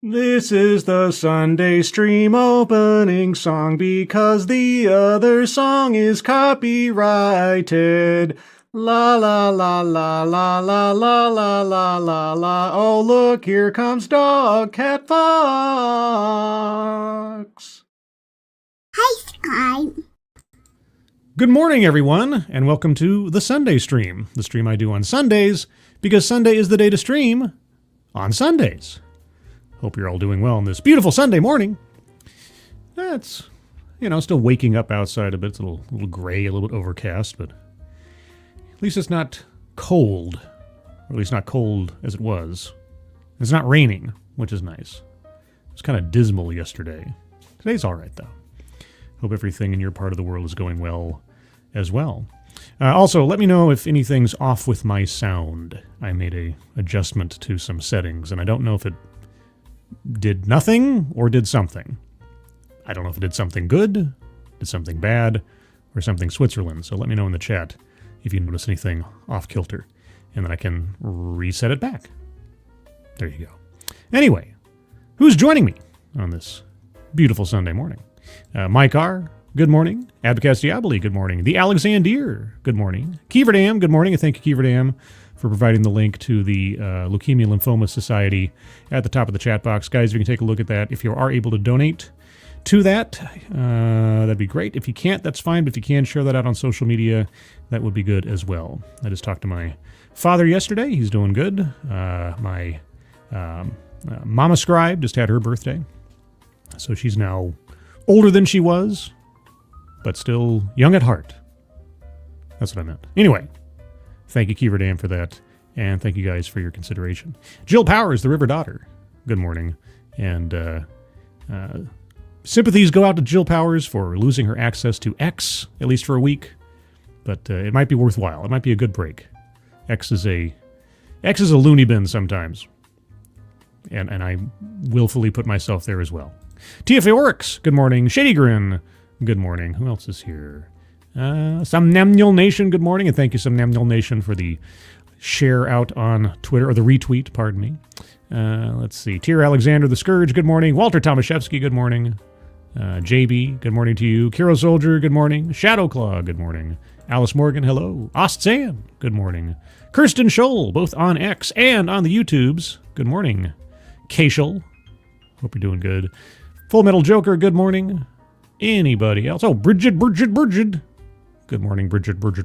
This is the Sunday stream opening song because the other song is copyrighted. La la la la la la la la la la la. Oh look, here comes Dog Cat Fox. Hi, Sky. Good morning, everyone, and welcome to the Sunday stream, the stream I do on Sundays, because Sunday is the day to stream on Sundays. Hope you're all doing well on this beautiful Sunday morning. It's, still waking up outside a bit. It's a little gray, a little bit overcast, but at least it's not cold, or at least not cold as it was. It's not raining, which is nice. It was kind of dismal yesterday. Today's all right, though. Hope everything in your part of the world is going well as well. Also, let me know if anything's off with my sound. I made a adjustment to some settings, and I don't know if it did nothing or did something. I don't know if it did something good, did something bad, or something Switzerland. So let me know in the chat if you notice anything off kilter, and then I can reset it back. There you go. Anyway, who's joining me on this beautiful Sunday morning? Mike R., good morning. Abacus Diaboli, good morning. The Alexander, good morning. Keeverdam, good morning, and thank you, Keeverdam, for providing the link to the Leukemia Lymphoma Society at the top of the chat box. Guys, if you can take a look at that. If you are able to donate to that, that'd be great. If you can't, that's fine, but if you can, share that out on social media. That would be good as well. I just talked to my father yesterday. He's doing good. My Mama Scribe just had her birthday, so she's now older than she was, but still young at heart. That's what I meant. Anyway, thank you, Keeverdam, for that, and thank you guys for your consideration. Jill Powers, the River Daughter, good morning, and sympathies go out to Jill Powers for losing her access to X, at least for a week, but it might be worthwhile. It might be a good break. X is a loony bin sometimes, and I willfully put myself there as well. TFA Oryx, good morning. Shady Grin, good morning. Who else is here? Somnamnul Nation, good morning, and thank you, Somnamnul Nation, for the share out on Twitter, or the retweet, pardon me. Let's see. Tyr Alexander the Scourge, good morning. Walter Tomaszewski, good morning. JB, good morning to you. Kiro Soldier, good morning. Shadowclaw, good morning. Alice Morgan, hello. Ostzan, good morning. Kirsten Scholl, both on X and on the YouTubes, good morning. Kashel, hope you're doing good. Full Metal Joker, good morning. Anybody else? Oh, Bridget. Good morning, Bridget. Hope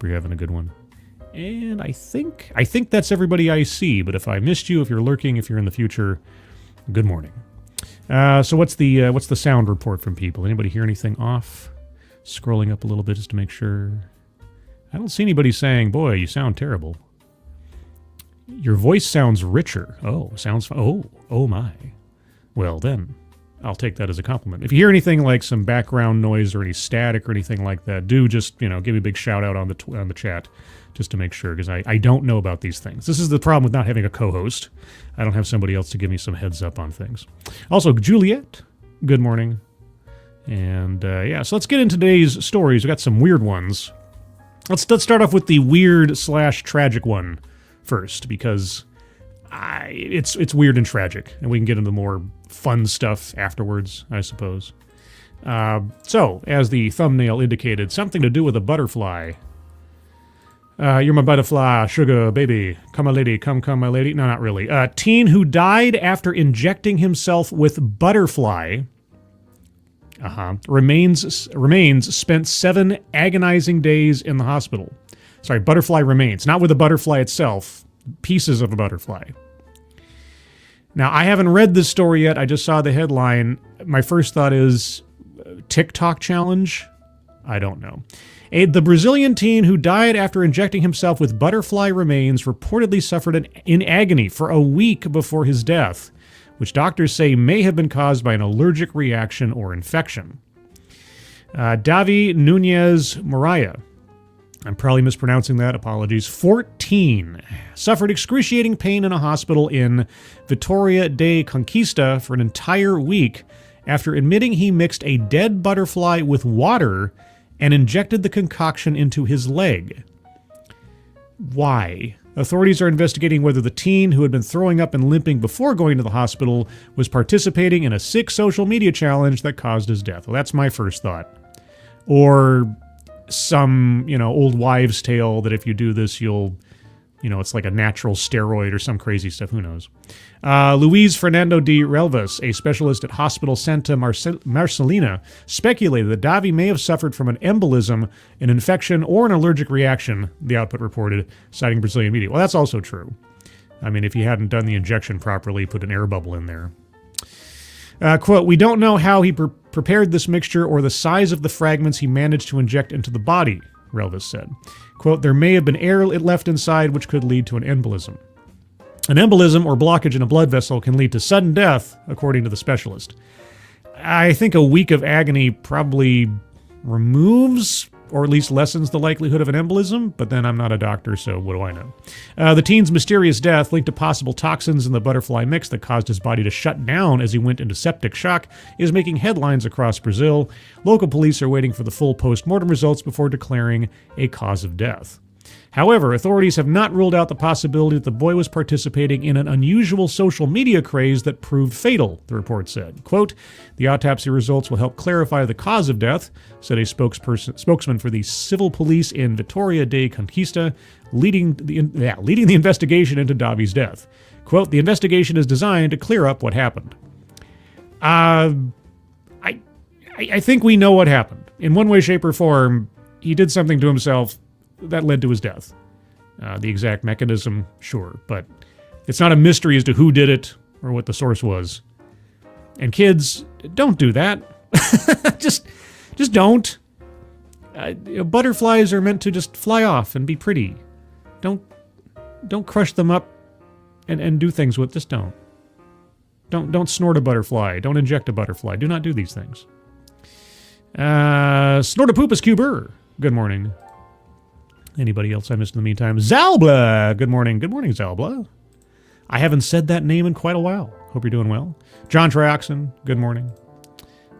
you're having a good one. And I think that's everybody I see, but if I missed you, if you're lurking, if you're in the future, good morning. So what's the sound report from people? Anybody hear anything off? Scrolling up a little bit just to make sure. I don't see anybody saying, boy, you sound terrible. Your voice sounds richer. Oh, oh my. Well, then, I'll take that as a compliment. If you hear anything like some background noise or any static or anything like that, do just, give me a big shout out on the chat just to make sure, because I don't know about these things. This is the problem with not having a co-host. I don't have somebody else to give me some heads up on things. Also, Juliet, good morning. And, so let's get into today's stories. We've got some weird ones. Let's start off with the weird/tragic one first, because it's weird and tragic, and we can get into more fun stuff afterwards, I suppose. So, as the thumbnail indicated, something to do with a butterfly. You're my butterfly, sugar baby. Come, my lady, come, my lady. No, not really. Teen who died after injecting himself with butterfly. Remains spent 7 agonizing days in the hospital. Sorry, butterfly remains. Not with a butterfly itself. Pieces of a butterfly. Now, I haven't read this story yet. I just saw the headline. My first thought is TikTok challenge? I don't know. The Brazilian teen who died after injecting himself with butterfly remains reportedly suffered in agony for a week before his death, which doctors say may have been caused by an allergic reaction or infection. Davi Nunez Moraia, I'm probably mispronouncing that, apologies, 14, suffered excruciating pain in a hospital in Vitoria da Conquista for an entire week after admitting he mixed a dead butterfly with water and injected the concoction into his leg. Why? Authorities are investigating whether the teen who had been throwing up and limping before going to the hospital was participating in a sick social media challenge that caused his death. Well, that's my first thought. Or some, old wives' tale that if you do this, you'll, it's like a natural steroid or some crazy stuff. Who knows? Luis Fernando de Relvas, a specialist at Hospital Santa Marcelina, speculated that Davi may have suffered from an embolism, an infection, or an allergic reaction, the output reported, citing Brazilian media. Well, that's also true. I mean, if he hadn't done the injection properly, put an air bubble in there. Quote, we don't know how he prepared this mixture or the size of the fragments he managed to inject into the body, Relvas said. Quote, there may have been air it left inside which could lead to an embolism. An embolism or blockage in a blood vessel can lead to sudden death, according to the specialist. I think a week of agony probably removes or at least lessens the likelihood of an embolism, but then I'm not a doctor, so what do I know? The teen's mysterious death, linked to possible toxins in the butterfly mix that caused his body to shut down as he went into septic shock, is making headlines across Brazil. Local police are waiting for the full post-mortem results before declaring a cause of death. However, authorities have not ruled out the possibility that the boy was participating in an unusual social media craze that proved fatal, the report said. Quote, the autopsy results will help clarify the cause of death, said a spokesman for the civil police in Vitória da Conquista, leading the investigation into Davi's death. Quote, the investigation is designed to clear up what happened. I think we know what happened. In one way, shape, or form, he did something to himself that led to his death. The exact mechanism, sure, but it's not a mystery as to who did it or what the source was. And kids, don't do that. just don't. Butterflies are meant to just fly off and be pretty. Don't crush them up and do things with. Just don't. Don't snort a butterfly. Don't inject a butterfly. Do not do these things. Snortapoopas Cuber. Good morning. Anybody else I missed in the meantime? Zalbla! Good morning. Good morning, Zalbla. I haven't said that name in quite a while. Hope you're doing well. John Trioxin, good morning.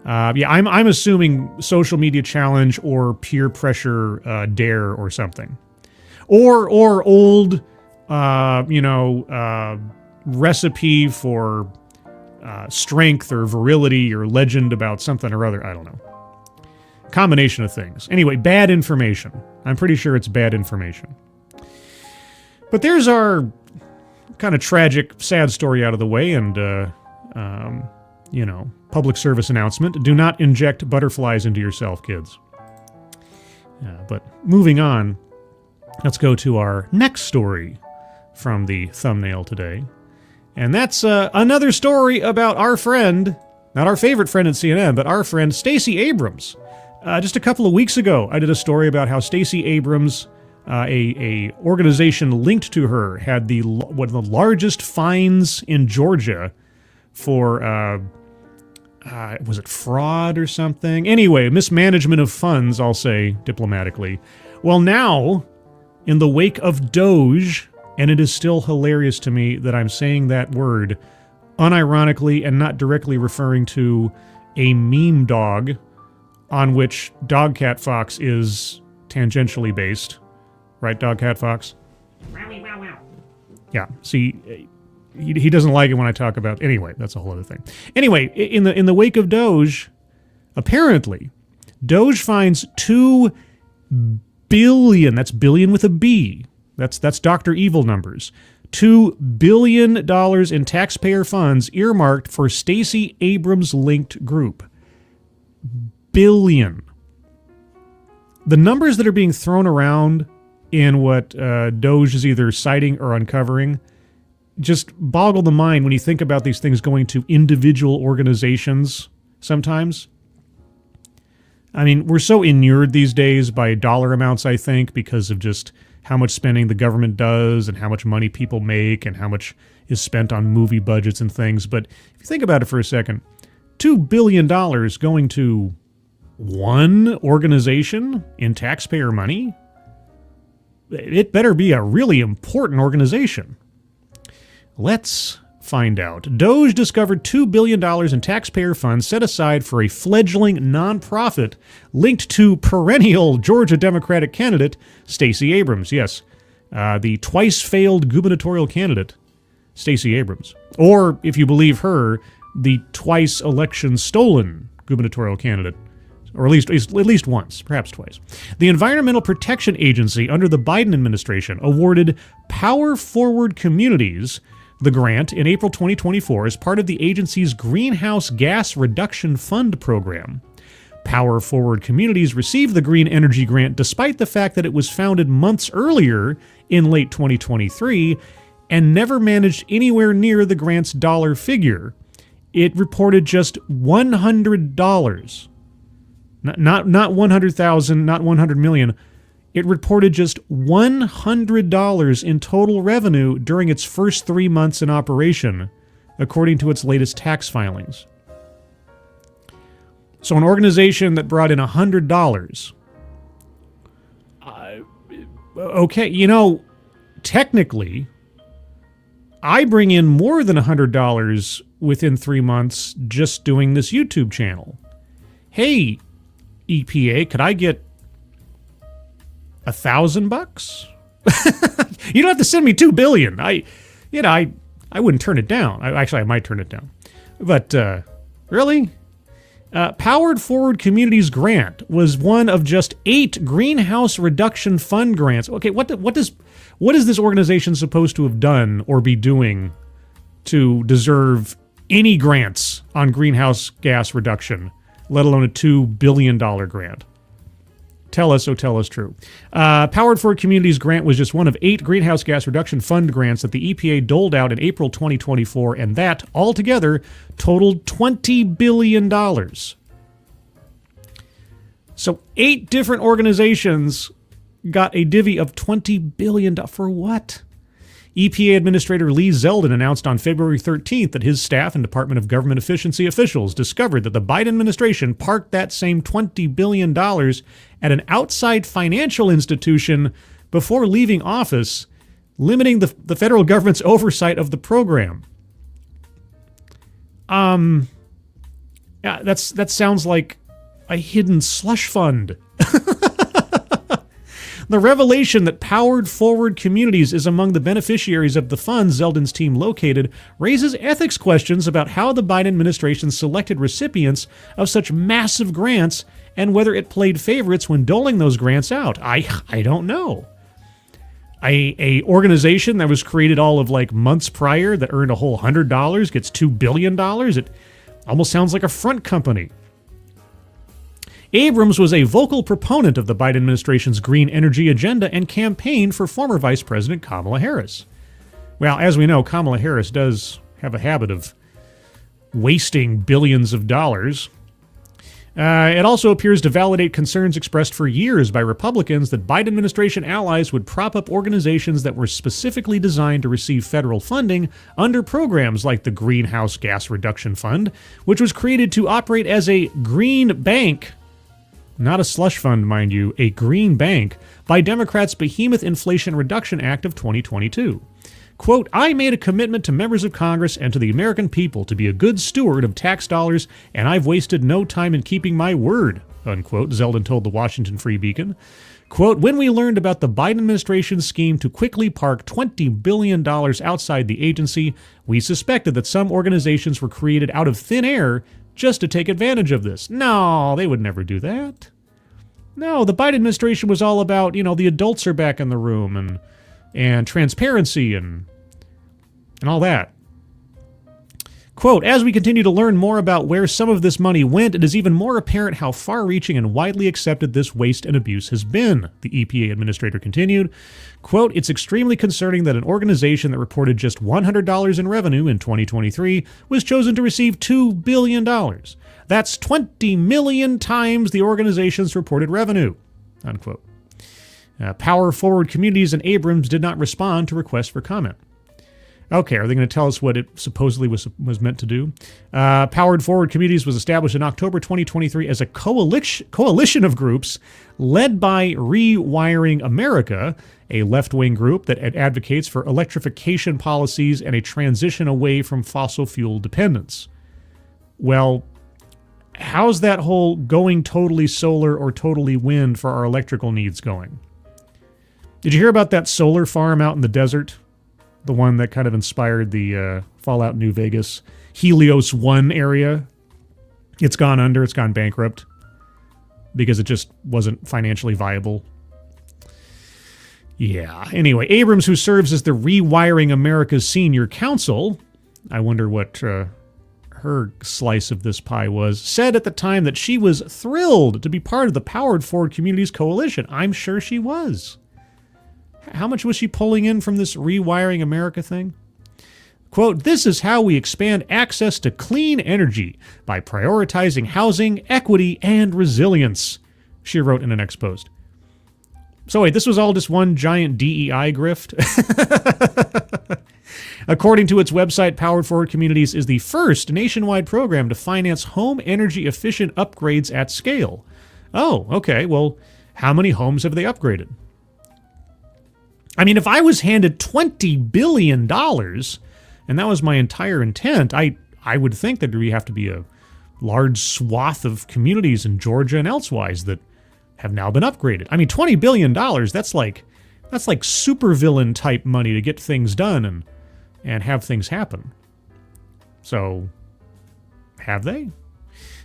I'm assuming social media challenge or peer pressure dare or something. Or old, recipe for strength or virility or legend about something or other. I don't know. Combination of things. Anyway, bad information. I'm pretty sure it's bad information. But there's our kind of tragic, sad story out of the way and, public service announcement. Do not inject butterflies into yourself, kids. But moving on, let's go to our next story from the thumbnail today. And that's another story about our friend, not our favorite friend at CNN, but our friend Stacey Abrams. Just a couple of weeks ago, I did a story about how Stacey Abrams, a organization linked to her, had one of the largest fines in Georgia for, was it fraud or something? Anyway, mismanagement of funds, I'll say diplomatically. Well, now, in the wake of Doge, and it is still hilarious to me that I'm saying that word unironically and not directly referring to a meme dog, on which Dog Cat Fox is tangentially based. Right, Dog Cat Fox? Yeah, see, he doesn't like it when I talk about... Anyway, that's a whole other thing. Anyway, in the wake of Doge, apparently, Doge finds $2 billion, that's billion with a B, that's Dr. Evil numbers, $2 billion in taxpayer funds earmarked for Stacey Abrams-linked group. Billion. The numbers that are being thrown around in what Doge is either citing or uncovering just boggle the mind when you think about these things going to individual organizations sometimes. I mean, we're so inured these days by dollar amounts, I think, because of just how much spending the government does and how much money people make and how much is spent on movie budgets and things. But if you think about it for a second, $2 billion going to one organization in taxpayer money? It better be a really important organization. Let's find out. Doge discovered $2 billion in taxpayer funds set aside for a fledgling nonprofit linked to perennial Georgia Democratic candidate Stacey Abrams. Yes, the twice-failed gubernatorial candidate, Stacey Abrams. Or, if you believe her, the twice-election-stolen gubernatorial candidate, or at least once, perhaps twice. The Environmental Protection Agency under the Biden administration awarded Power Forward Communities the grant in April 2024 as part of the agency's Greenhouse Gas Reduction Fund program. Power Forward Communities received the Green Energy Grant despite the fact that it was founded months earlier in late 2023 and never managed anywhere near the grant's dollar figure. It reported just $100. Not 100,000, not 100 million. It reported just $100 in total revenue during its first 3 months in operation, according to its latest tax filings. So an organization that brought in $100. Okay, technically, I bring in more than $100 within 3 months just doing this YouTube channel. Hey, EPA, could I get $1,000? You don't have to send me $2 billion. I wouldn't turn it down. I might turn it down. But really? Powered Forward Communities grant was one of just 8 Greenhouse Reduction Fund grants. Okay, what is this organization supposed to have done or be doing to deserve any grants on greenhouse gas reduction, let alone a $2 billion grant? Tell us true. Powered Forward Communities grant was just one of 8 Greenhouse Gas Reduction Fund grants that the EPA doled out in April 2024, and that, altogether, totaled $20 billion. So 8 different organizations got a divvy of $20 billion. For what? EPA Administrator Lee Zeldin announced on February 13th that his staff and Department of Government Efficiency officials discovered that the Biden administration parked that same $20 billion at an outside financial institution before leaving office, limiting the federal government's oversight of the program. Yeah, that sounds like a hidden slush fund. The revelation that Powered Forward Communities is among the beneficiaries of the funds Zeldin's team located raises ethics questions about how the Biden administration selected recipients of such massive grants and whether it played favorites when doling those grants out. I don't know. A organization that was created all of months prior that earned a whole $100 gets $2 billion? It almost sounds like a front company. Abrams was a vocal proponent of the Biden administration's green energy agenda and campaigned for former Vice President Kamala Harris. Well, as we know, Kamala Harris does have a habit of wasting billions of dollars. It also appears to validate concerns expressed for years by Republicans that Biden administration allies would prop up organizations that were specifically designed to receive federal funding under programs like the Greenhouse Gas Reduction Fund, which was created to operate as a green bank. Not a slush fund, mind you, a green bank, by Democrats' Behemoth Inflation Reduction Act of 2022. Quote, I made a commitment to members of Congress and to the American people to be a good steward of tax dollars, and I've wasted no time in keeping my word, unquote, Zeldin told the Washington Free Beacon. Quote, when we learned about the Biden administration's scheme to quickly park $20 billion outside the agency, we suspected that some organizations were created out of thin air just to take advantage of this. No, they would never do that. No, the Biden administration was all about, the adults are back in the room and transparency and all that. Quote, as we continue to learn more about where some of this money went, it is even more apparent how far-reaching and widely accepted this waste and abuse has been, the EPA administrator continued. Quote, it's extremely concerning that an organization that reported just $100 in revenue in 2023 was chosen to receive $2 billion. That's 20 million times the organization's reported revenue, unquote. Power Forward Communities and Abrams did not respond to requests for comment. Okay, are they going to tell us what it supposedly was meant to do? Powered Forward Communities was established in October 2023 as a coalition of groups led by Rewiring America, a left-wing group that advocates for electrification policies and a transition away from fossil fuel dependence. Well, how's that whole going totally solar or totally wind for our electrical needs going? Did you hear about that solar farm out in the desert? The one that kind of inspired the Fallout New Vegas Helios 1 area? It's gone under. It's gone bankrupt because it just wasn't financially viable. Yeah. Anyway, Abrams, who serves as the Rewiring America's senior counsel, I wonder what her slice of this pie was, said at the time that she was thrilled to be part of the Powered Forward Communities Coalition. I'm sure she was. How much was she pulling in from this Rewiring America thing? Quote, "This is how we expand access to clean energy by prioritizing housing, equity, and resilience," she wrote in an ex post. So wait, this was all just one giant DEI grift? According to its website, Powered Forward Communities is the first nationwide program to finance home energy efficient upgrades at scale. Oh, okay. Well, how many homes have they upgraded? I mean, if I was handed $20 billion, and that was my entire intent, I would think that there would have to be a large swath of communities in Georgia and elsewise that have now been upgraded. I mean, $20 billion, that's like supervillain type money to get things done and have things happen. So, have they?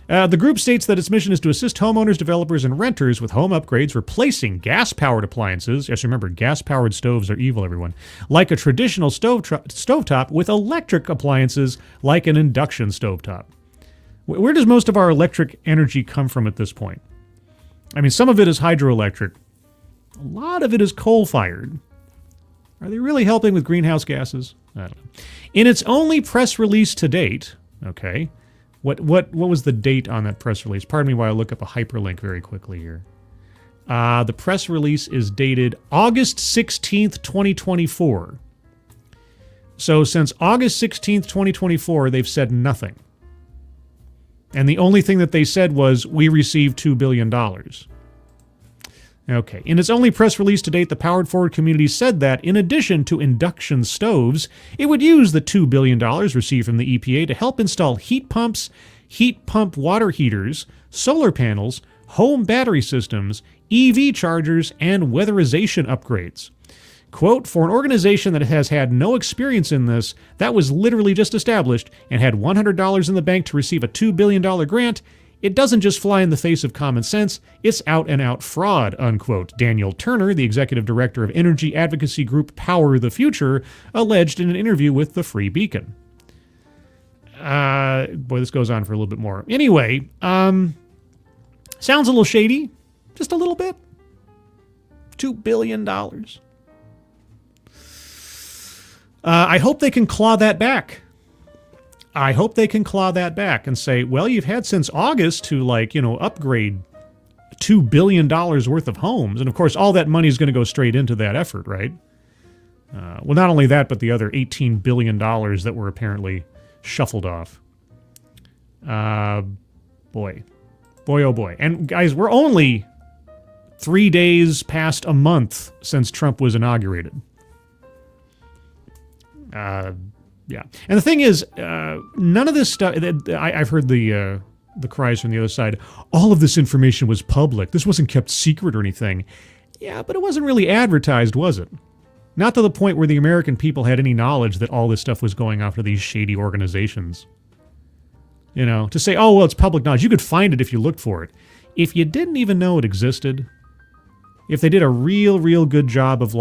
The group states that its mission is to assist homeowners, developers, and renters with home upgrades, replacing gas-powered appliances. Yes, remember, gas-powered stoves are evil, everyone. Like a traditional stovetop with electric appliances like an induction stovetop. Where does most of our electric energy come from at this point? I mean, some of it is hydroelectric. A lot of it is coal-fired. Are they really helping with greenhouse gases? I don't know. In its only press release to date, okay, what was the date on that press release? Pardon me while I look up a hyperlink very quickly here. The press release is dated August 16th, 2024. So since August 16th, 2024, they've said nothing. And the only thing that they said was, we received $2 billion. Okay. In its only press release to date, the Powered Forward community said that, in addition to induction stoves, it would use the $2 billion received from the EPA to help install heat pumps, heat pump water heaters, solar panels, home battery systems, EV chargers, and weatherization upgrades. Quote, "For an organization that has had no experience in this, that was literally just established, and had $100 in the bank to receive a $2 billion grant, it doesn't just fly in the face of common sense, it's out-and-out fraud," unquote. Daniel Turner, the executive director of energy advocacy group Power the Future, alleged in an interview with the Free Beacon. Boy, this goes on for a little bit more. Anyway, sounds a little shady. Just a little bit. $2 billion. I hope they can claw that back. I hope they can claw that back and say, well, you've had since August to, upgrade $2 billion worth of homes. And, of course, all that money is going to go straight into that effort, right? Well, not only that, but the other $18 billion that were apparently shuffled off. Boy, oh boy. And, guys, we're only 3 days past a month since Trump was inaugurated. Yeah. And the thing is, none of this stuff, I've heard the cries from the other side, all of this information was public. This wasn't kept secret or anything. Yeah, but it wasn't really advertised, was it? Not to the point where the American people had any knowledge that all this stuff was going off to these shady organizations. To say, oh, well, it's public knowledge. You could find it if you looked for it. If you didn't even know it existed, if they did a real good job of,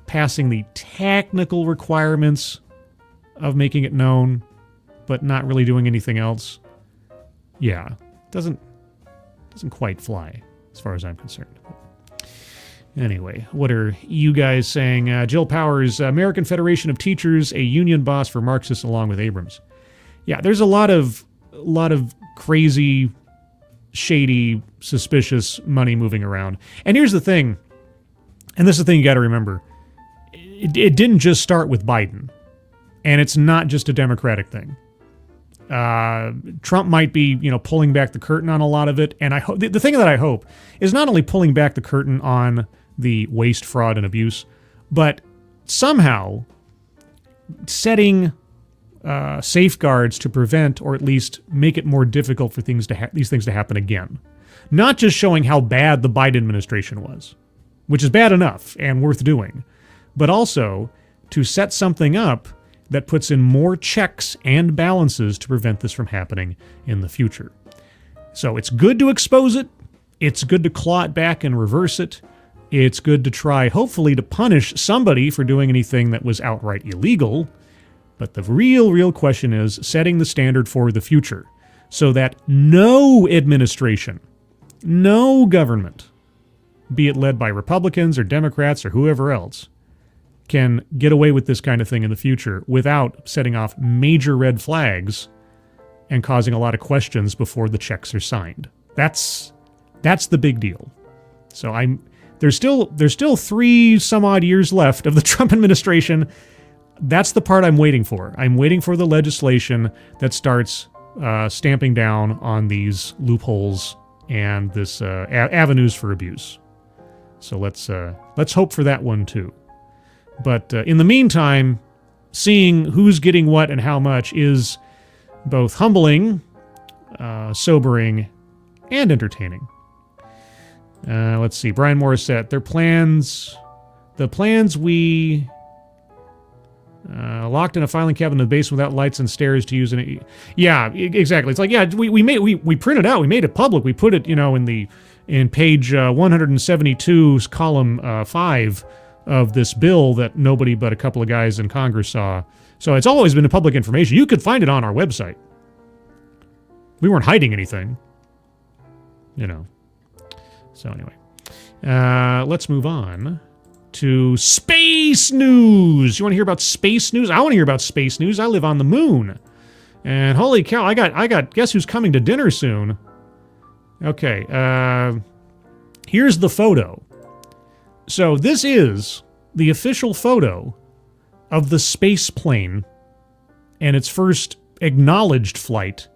passing the technical requirements of making it known, but not really doing anything else, yeah, doesn't quite fly as far as I'm concerned. Anyway, what are you guys saying? Jill Powers, American Federation of Teachers, a union boss for Marxists along with Abrams. Yeah, there's a lot of crazy, shady, suspicious money moving around. And here's the thing, and this is the thing you got to remember. It didn't just start with Biden, and it's not just a Democratic thing. Trump might be, pulling back the curtain on a lot of it, and I hope the thing that I hope is not only pulling back the curtain on the waste, fraud, and abuse, but somehow setting safeguards to prevent, or at least make it more difficult for these things to happen again. Not just showing how bad the Biden administration was. which is bad enough and worth doing, but also to set something up that puts in more checks and balances to prevent this from happening in the future. So it's good to expose it. It's good to claw it back and reverse it. It's good to try, hopefully, to punish somebody for doing anything that was outright illegal. But the real question is setting the standard for the future so that no administration, no government, be it led by Republicans or Democrats or whoever else, can get away with this kind of thing in the future without setting off major red flags and causing a lot of questions before the checks are signed. That's the big deal. So there's still 3 some odd years left of the Trump administration. That's the part I'm waiting for. I'm waiting for the legislation that starts stamping down on these loopholes and this avenues for abuse. So let's hope for that one too. But in the meantime, seeing who's getting what and how much is both humbling, sobering, and entertaining. Let's see. Brian Morissette. The plans we locked in a filing cabinet in the basement without lights and stairs to use it. Yeah, exactly. It's like, yeah, we printed out. We made it public. We put it, in page 172, column 5 of this bill that nobody but a couple of guys in Congress saw. So it's always been public information. You could find it on our website. We weren't hiding anything, So anyway, let's move on to space news. You want to hear about space news? I want to hear about space news. I live on the moon. And holy cow, I got guess who's coming to dinner soon? Okay, here's the photo. So this is the official photo of the space plane and its first acknowledged flight.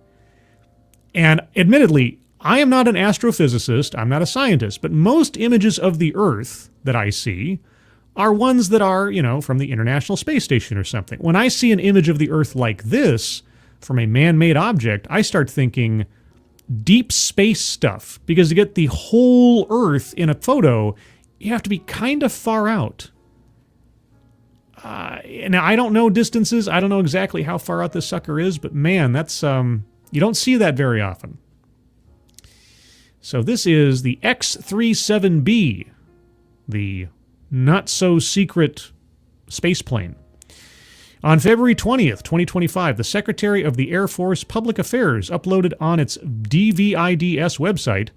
And admittedly, I am not an astrophysicist, I'm not a scientist, but most images of the Earth that I see are ones that are, from the International Space Station or something. When I see an image of the Earth like this, from a man-made object, I start thinking deep space stuff, because to get the whole Earth in a photo, you have to be kind of far out. Now, I don't know distances, I don't know exactly how far out this sucker is, but man, that's, you don't see that very often. So this is the X-37B, the not-so-secret space plane. On February 20th, 2025, the Secretary of the Air Force Public Affairs uploaded on its DVIDS website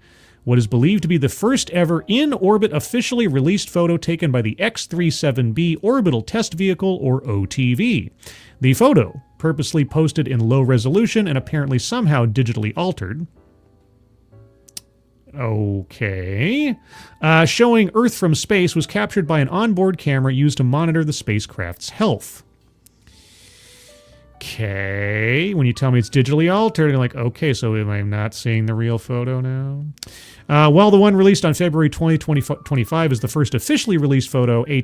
what is believed to be the first ever in-orbit officially released photo taken by the X-37B Orbital Test Vehicle, or OTV. The photo, purposely posted in low resolution and apparently somehow digitally altered, showing Earth from space, was captured by an onboard camera used to monitor the spacecraft's health. Okay, when you tell me it's digitally altered, you're like, okay, so am I not seeing the real photo now? Well, the one released on February 2025 is the first officially released photo, a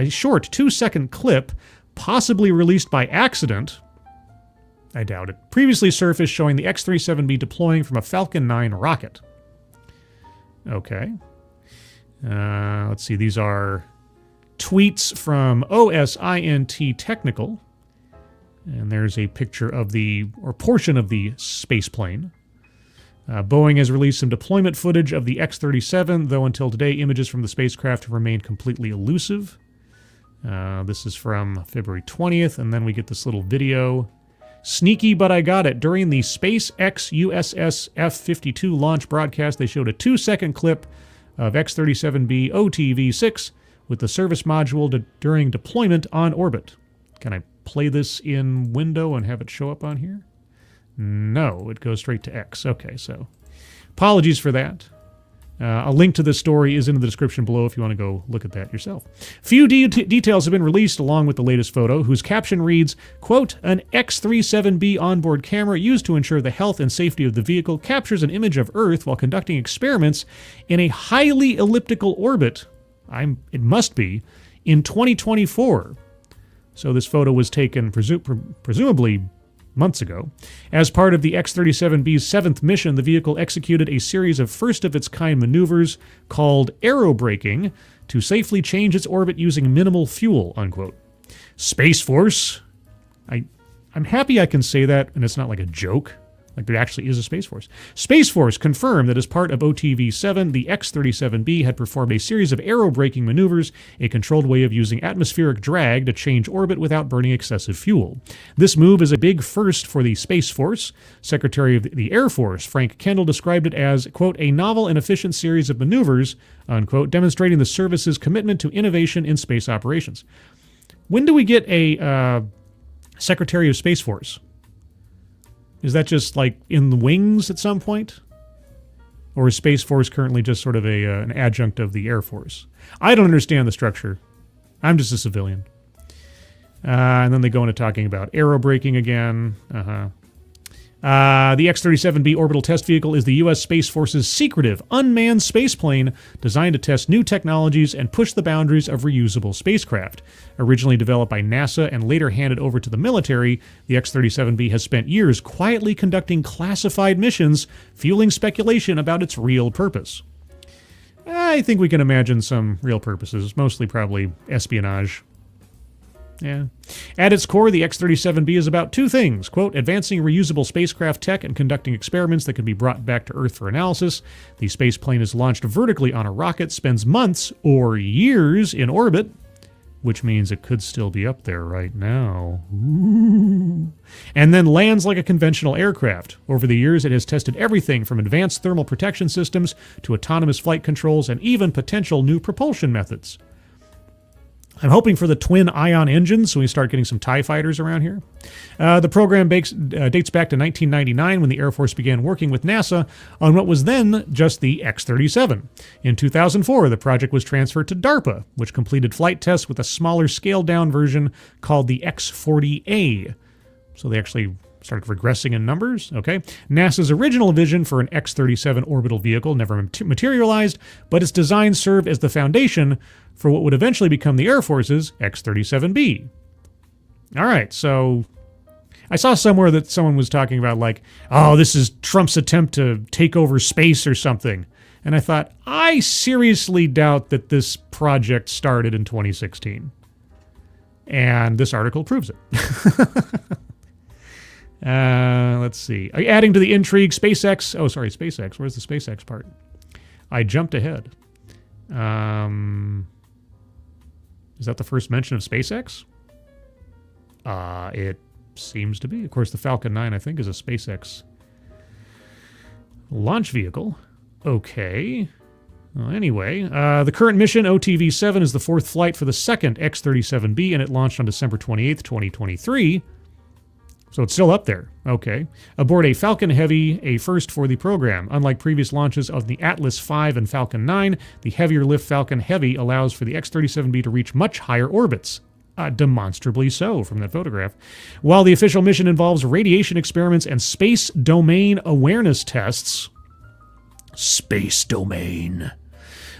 short 2-second clip, possibly released by accident. I doubt it. Previously surfaced showing the X-37B deploying from a Falcon 9 rocket. Okay. Let's see, these are tweets from OSINT Technical. And there's a picture of portion of the space plane. Boeing has released some deployment footage of the X-37, though until today, images from the spacecraft have remained completely elusive. This is from February 20th, and then we get this little video. Sneaky, but I got it. During the SpaceX USS F-52 launch broadcast, they showed a 2-second clip of X-37B OTV-6 with the service module during deployment on orbit. Can I play this in window and have it show up on here? No, it goes straight to X. Okay, so apologies for that. A link to this story is in the description below if you want to go look at that yourself. Few details have been released along with the latest photo, whose caption reads, quote, an X-37B onboard camera used to ensure the health and safety of the vehicle captures an image of Earth while conducting experiments in a highly elliptical orbit, it must be, in 2024. So this photo was taken presumably months ago. As part of the X-37B's 7th mission, the vehicle executed a series of first-of-its-kind maneuvers called aerobraking to safely change its orbit using minimal fuel, unquote. Space Force. I'm happy I can say that, and it's not like a joke. Like there actually is a Space Force. Space Force confirmed that as part of OTV-7, the X-37B had performed a series of aerobraking maneuvers, a controlled way of using atmospheric drag to change orbit without burning excessive fuel. This move is a big first for the Space Force. Secretary of the Air Force, Frank Kendall, described it as, quote, a novel and efficient series of maneuvers, unquote, demonstrating the service's commitment to innovation in space operations. When do we get a Secretary of Space Force? Is that just like in the wings at some point? Or is Space Force currently just sort of an adjunct of the Air Force? I don't understand the structure. I'm just a civilian. And then they go into talking about aerobraking again. The X-37B orbital test vehicle is the U.S. Space Force's secretive, unmanned spaceplane designed to test new technologies and push the boundaries of reusable spacecraft. Originally developed by NASA and later handed over to the military, the X-37B has spent years quietly conducting classified missions, fueling speculation about its real purpose. I think we can imagine some real purposes, mostly probably espionage. Yeah. At its core, the X-37B is about two things, quote, advancing reusable spacecraft tech and conducting experiments that can be brought back to Earth for analysis. The spaceplane is launched vertically on a rocket, spends months or years in orbit, which means it could still be up there right now. Ooh. And then lands like a conventional aircraft. Over the years, it has tested everything from advanced thermal protection systems to autonomous flight controls and even potential new propulsion methods. I'm hoping for the twin ion engines, so we start getting some TIE fighters around here. The program dates back to 1999 when the Air Force began working with NASA on what was then just the X-37. In 2004, the project was transferred to DARPA, which completed flight tests with a smaller scaled-down version called the X-40A. So they actually started regressing in numbers, okay? NASA's original vision for an X-37 orbital vehicle never materialized, but its design served as the foundation for what would eventually become the Air Force's X-37B. All right, so I saw somewhere that someone was talking about like, oh, this is Trump's attempt to take over space or something. And I thought, I seriously doubt that this project started in 2016. And this article proves it. Let's see. Adding to the intrigue, SpaceX. Oh, sorry, SpaceX. Where's the SpaceX part? I jumped ahead. Is that the first mention of SpaceX? It seems to be. Of course, the Falcon 9, I think, is a SpaceX launch vehicle. Okay. Well, anyway, the current mission, OTV-7, is the fourth flight for the second X-37B, and it launched on December 28th, 2023. So it's still up there. Okay. Aboard a Falcon Heavy, a first for the program. Unlike previous launches of the Atlas V and Falcon 9, the heavier lift Falcon Heavy allows for the X-37B to reach much higher orbits. Demonstrably so from that photograph. While the official mission involves radiation experiments and space domain awareness tests. Space domain.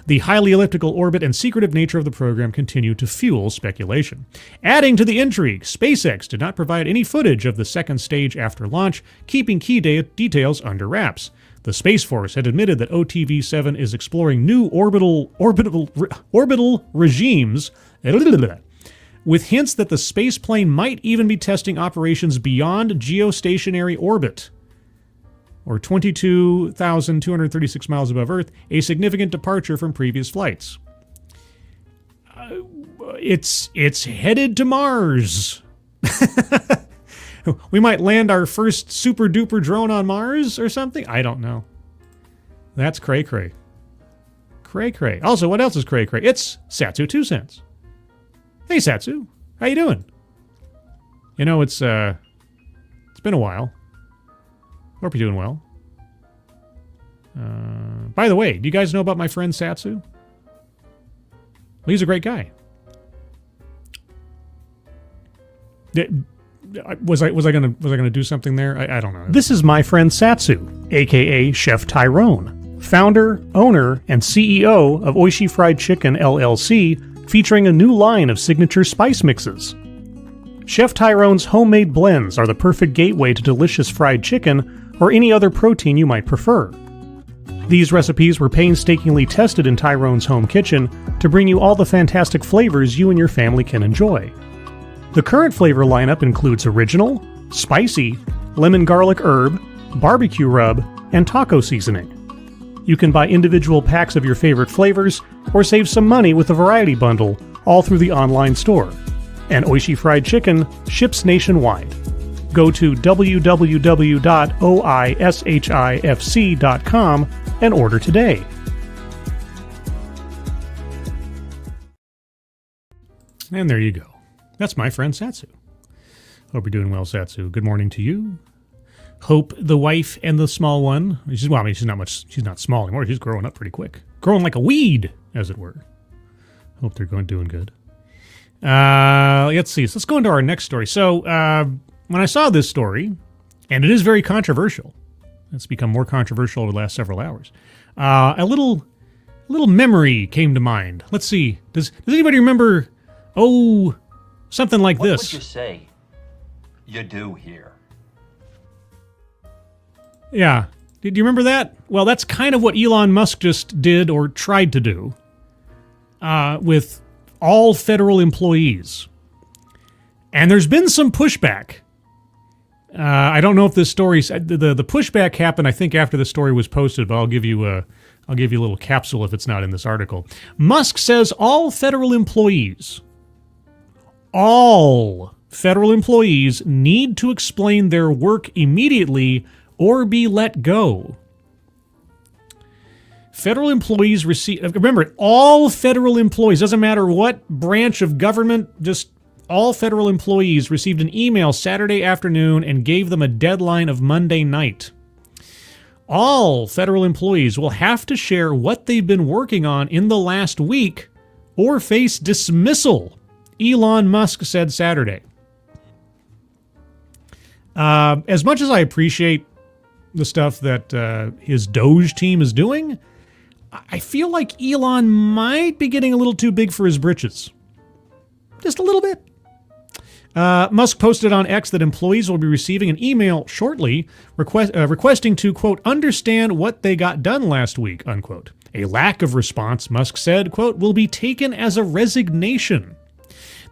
The highly elliptical orbit and secretive nature of the program continue to fuel speculation. Adding to the intrigue, SpaceX did not provide any footage of the second stage after launch, keeping key details under wraps. The Space Force had admitted that OTV-7 is exploring new orbital regimes, with hints that the spaceplane might even be testing operations beyond geostationary orbit, or 22,236 miles above Earth, a significant departure from previous flights. It's headed to Mars. We might land our first super-duper drone on Mars or something? I don't know. That's cray-cray. Cray-cray. Also, what else is cray-cray? It's Satsu 2 cents. Hey, Satsu. How you doing? You know, it's been a while. Hope you're doing well. By the way, do you guys know about my friend Satsu? Well, he's a great guy. Was I gonna do something there? I don't know. This is my friend Satsu, aka Chef Tyrone, founder, owner, and CEO of Oishi Fried Chicken LLC, featuring a new line of signature spice mixes. Chef Tyrone's homemade blends are the perfect gateway to delicious fried chicken or any other protein you might prefer. These recipes were painstakingly tested in Tyrone's home kitchen to bring you all the fantastic flavors you and your family can enjoy. The current flavor lineup includes original, spicy, lemon garlic herb, barbecue rub, and taco seasoning. You can buy individual packs of your favorite flavors or save some money with a variety bundle all through the online store. And Oishi Fried Chicken ships nationwide. Go to www.oishifc.com and order today. And there you go. That's my friend Satsu. Hope you're doing well, Satsu. Good morning to you. Hope the wife and the small one, she's not small anymore. She's growing up pretty quick. Growing like a weed, as it were. Hope they're doing good. Let's see. So let's go into our next story. So, when I saw this story, and it is very controversial, it's become more controversial over the last several hours, a little memory came to mind. Let's see. Does anybody remember, something like this? What would you say you do here? Yeah. Did you remember that? Well, that's kind of what Elon Musk just did or tried to do with all federal employees. And there's been some pushback. I don't know if this story, the pushback happened, I think, after the story was posted, but I'll give you a little capsule if it's not in this article. Musk says all federal employees need to explain their work immediately or be let go. Federal employees remember, all federal employees, doesn't matter what branch of government, just all federal employees received an email Saturday afternoon and gave them a deadline of Monday night. All federal employees will have to share what they've been working on in the last week or face dismissal, Elon Musk said Saturday. As much as I appreciate the stuff that his Doge team is doing, I feel like Elon might be getting a little too big for his britches. Just a little bit. Musk posted on X that employees will be receiving an email shortly requesting to, quote, understand what they got done last week, unquote. A lack of response, Musk said, quote, will be taken as a resignation.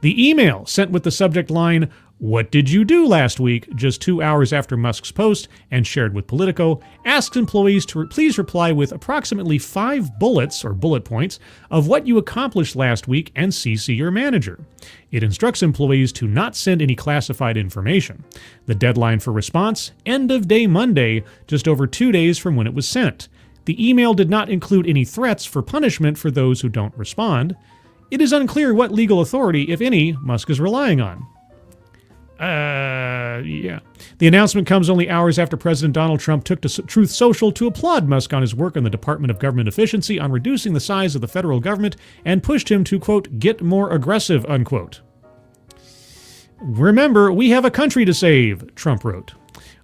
The email, sent with the subject line, "What did you do last week?" just 2 hours after Musk's post and shared with Politico, asks employees to please reply with approximately 5 bullets or bullet points of what you accomplished last week and CC your manager. It instructs employees to not send any classified information. The deadline for response, end of day Monday, just over 2 days from when it was sent. The email did not include any threats for punishment for those who don't respond. It is unclear what legal authority, if any, Musk is relying on. Yeah. The announcement comes only hours after President Donald Trump took to Truth Social to applaud Musk on his work in the Department of Government Efficiency on reducing the size of the federal government and pushed him to, quote, get more aggressive, unquote. Remember, we have a country to save, Trump wrote.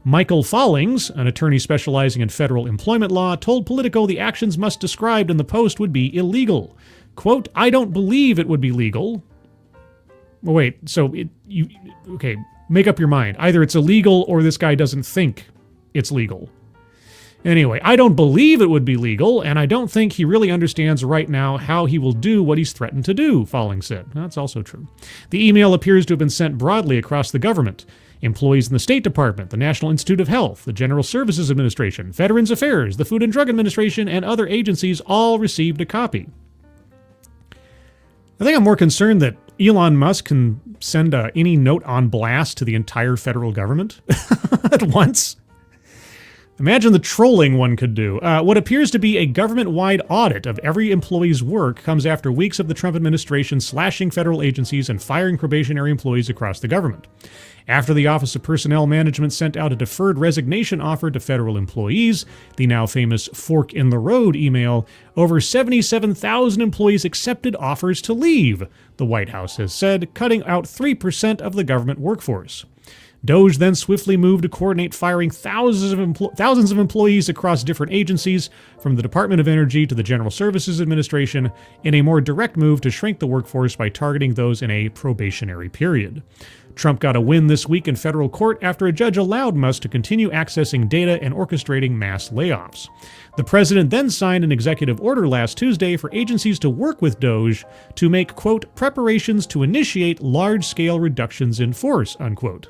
Michael Fallings, an attorney specializing in federal employment law, told Politico the actions Musk described in the post would be illegal. Quote, I don't believe it would be legal. Well, wait, so okay, make up your mind. Either it's illegal or this guy doesn't think it's legal. Anyway, I don't believe it would be legal, and I don't think he really understands right now how he will do what he's threatened to do, Fallings said. That's also true. The email appears to have been sent broadly across the government. Employees in the State Department, the National Institute of Health, the General Services Administration, Veterans Affairs, the Food and Drug Administration, and other agencies all received a copy. I think I'm more concerned that Elon Musk can send any note on blast to the entire federal government at once. Imagine the trolling one could do. What appears to be a government-wide audit of every employee's work comes after weeks of the Trump administration slashing federal agencies and firing probationary employees across the government. After the Office of Personnel Management sent out a deferred resignation offer to federal employees, the now famous fork in the road email, over 77,000 employees accepted offers to leave, the White House has said, cutting out 3% of the government workforce. Doge then swiftly moved to coordinate firing thousands of employees across different agencies, from the Department of Energy to the General Services Administration, in a more direct move to shrink the workforce by targeting those in a probationary period. Trump got a win this week in federal court after a judge allowed Musk to continue accessing data and orchestrating mass layoffs. The president then signed an executive order last Tuesday for agencies to work with Doge to make, quote, preparations to initiate large-scale reductions in force, unquote.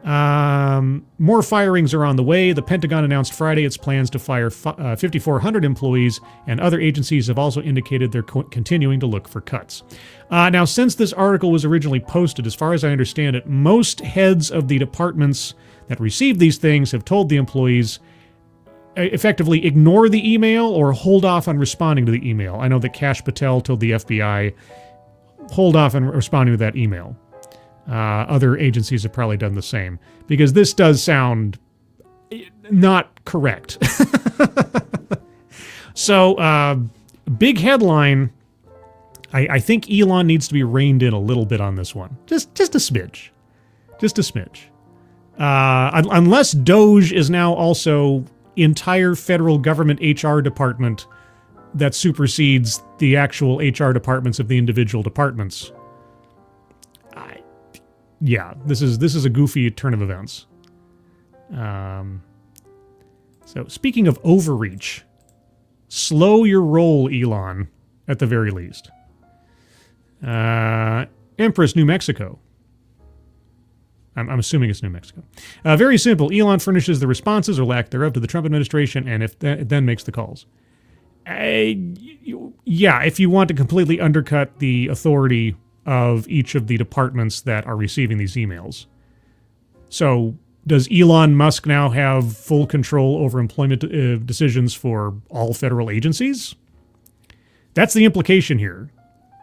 More firings are on the way. The Pentagon announced Friday its plans to fire 5,400 employees, and other agencies have also indicated they're continuing to look for cuts. Now, since this article was originally posted, as far as I understand it, most heads of the departments that received these things have told the employees effectively ignore the email or hold off on responding to the email. I know that Kash Patel told the FBI, hold off on responding to that email. Other agencies have probably done the same, because this does sound not correct. So, big headline. I think Elon needs to be reined in a little bit on this one. Just a smidge. Just a smidge. Unless Doge is now also entire federal government HR department that supersedes the actual HR departments of the individual departments. Yeah, this is a goofy turn of events. So speaking of overreach, slow your roll, Elon, at the very least. Empress, New Mexico. I'm assuming it's New Mexico. Very simple. Elon furnishes the responses or lack thereof to the Trump administration, and it then makes the calls. Yeah, if you want to completely undercut the authority of each of the departments that are receiving these emails. So, does Elon Musk now have full control over employment decisions for all federal agencies? That's the implication here.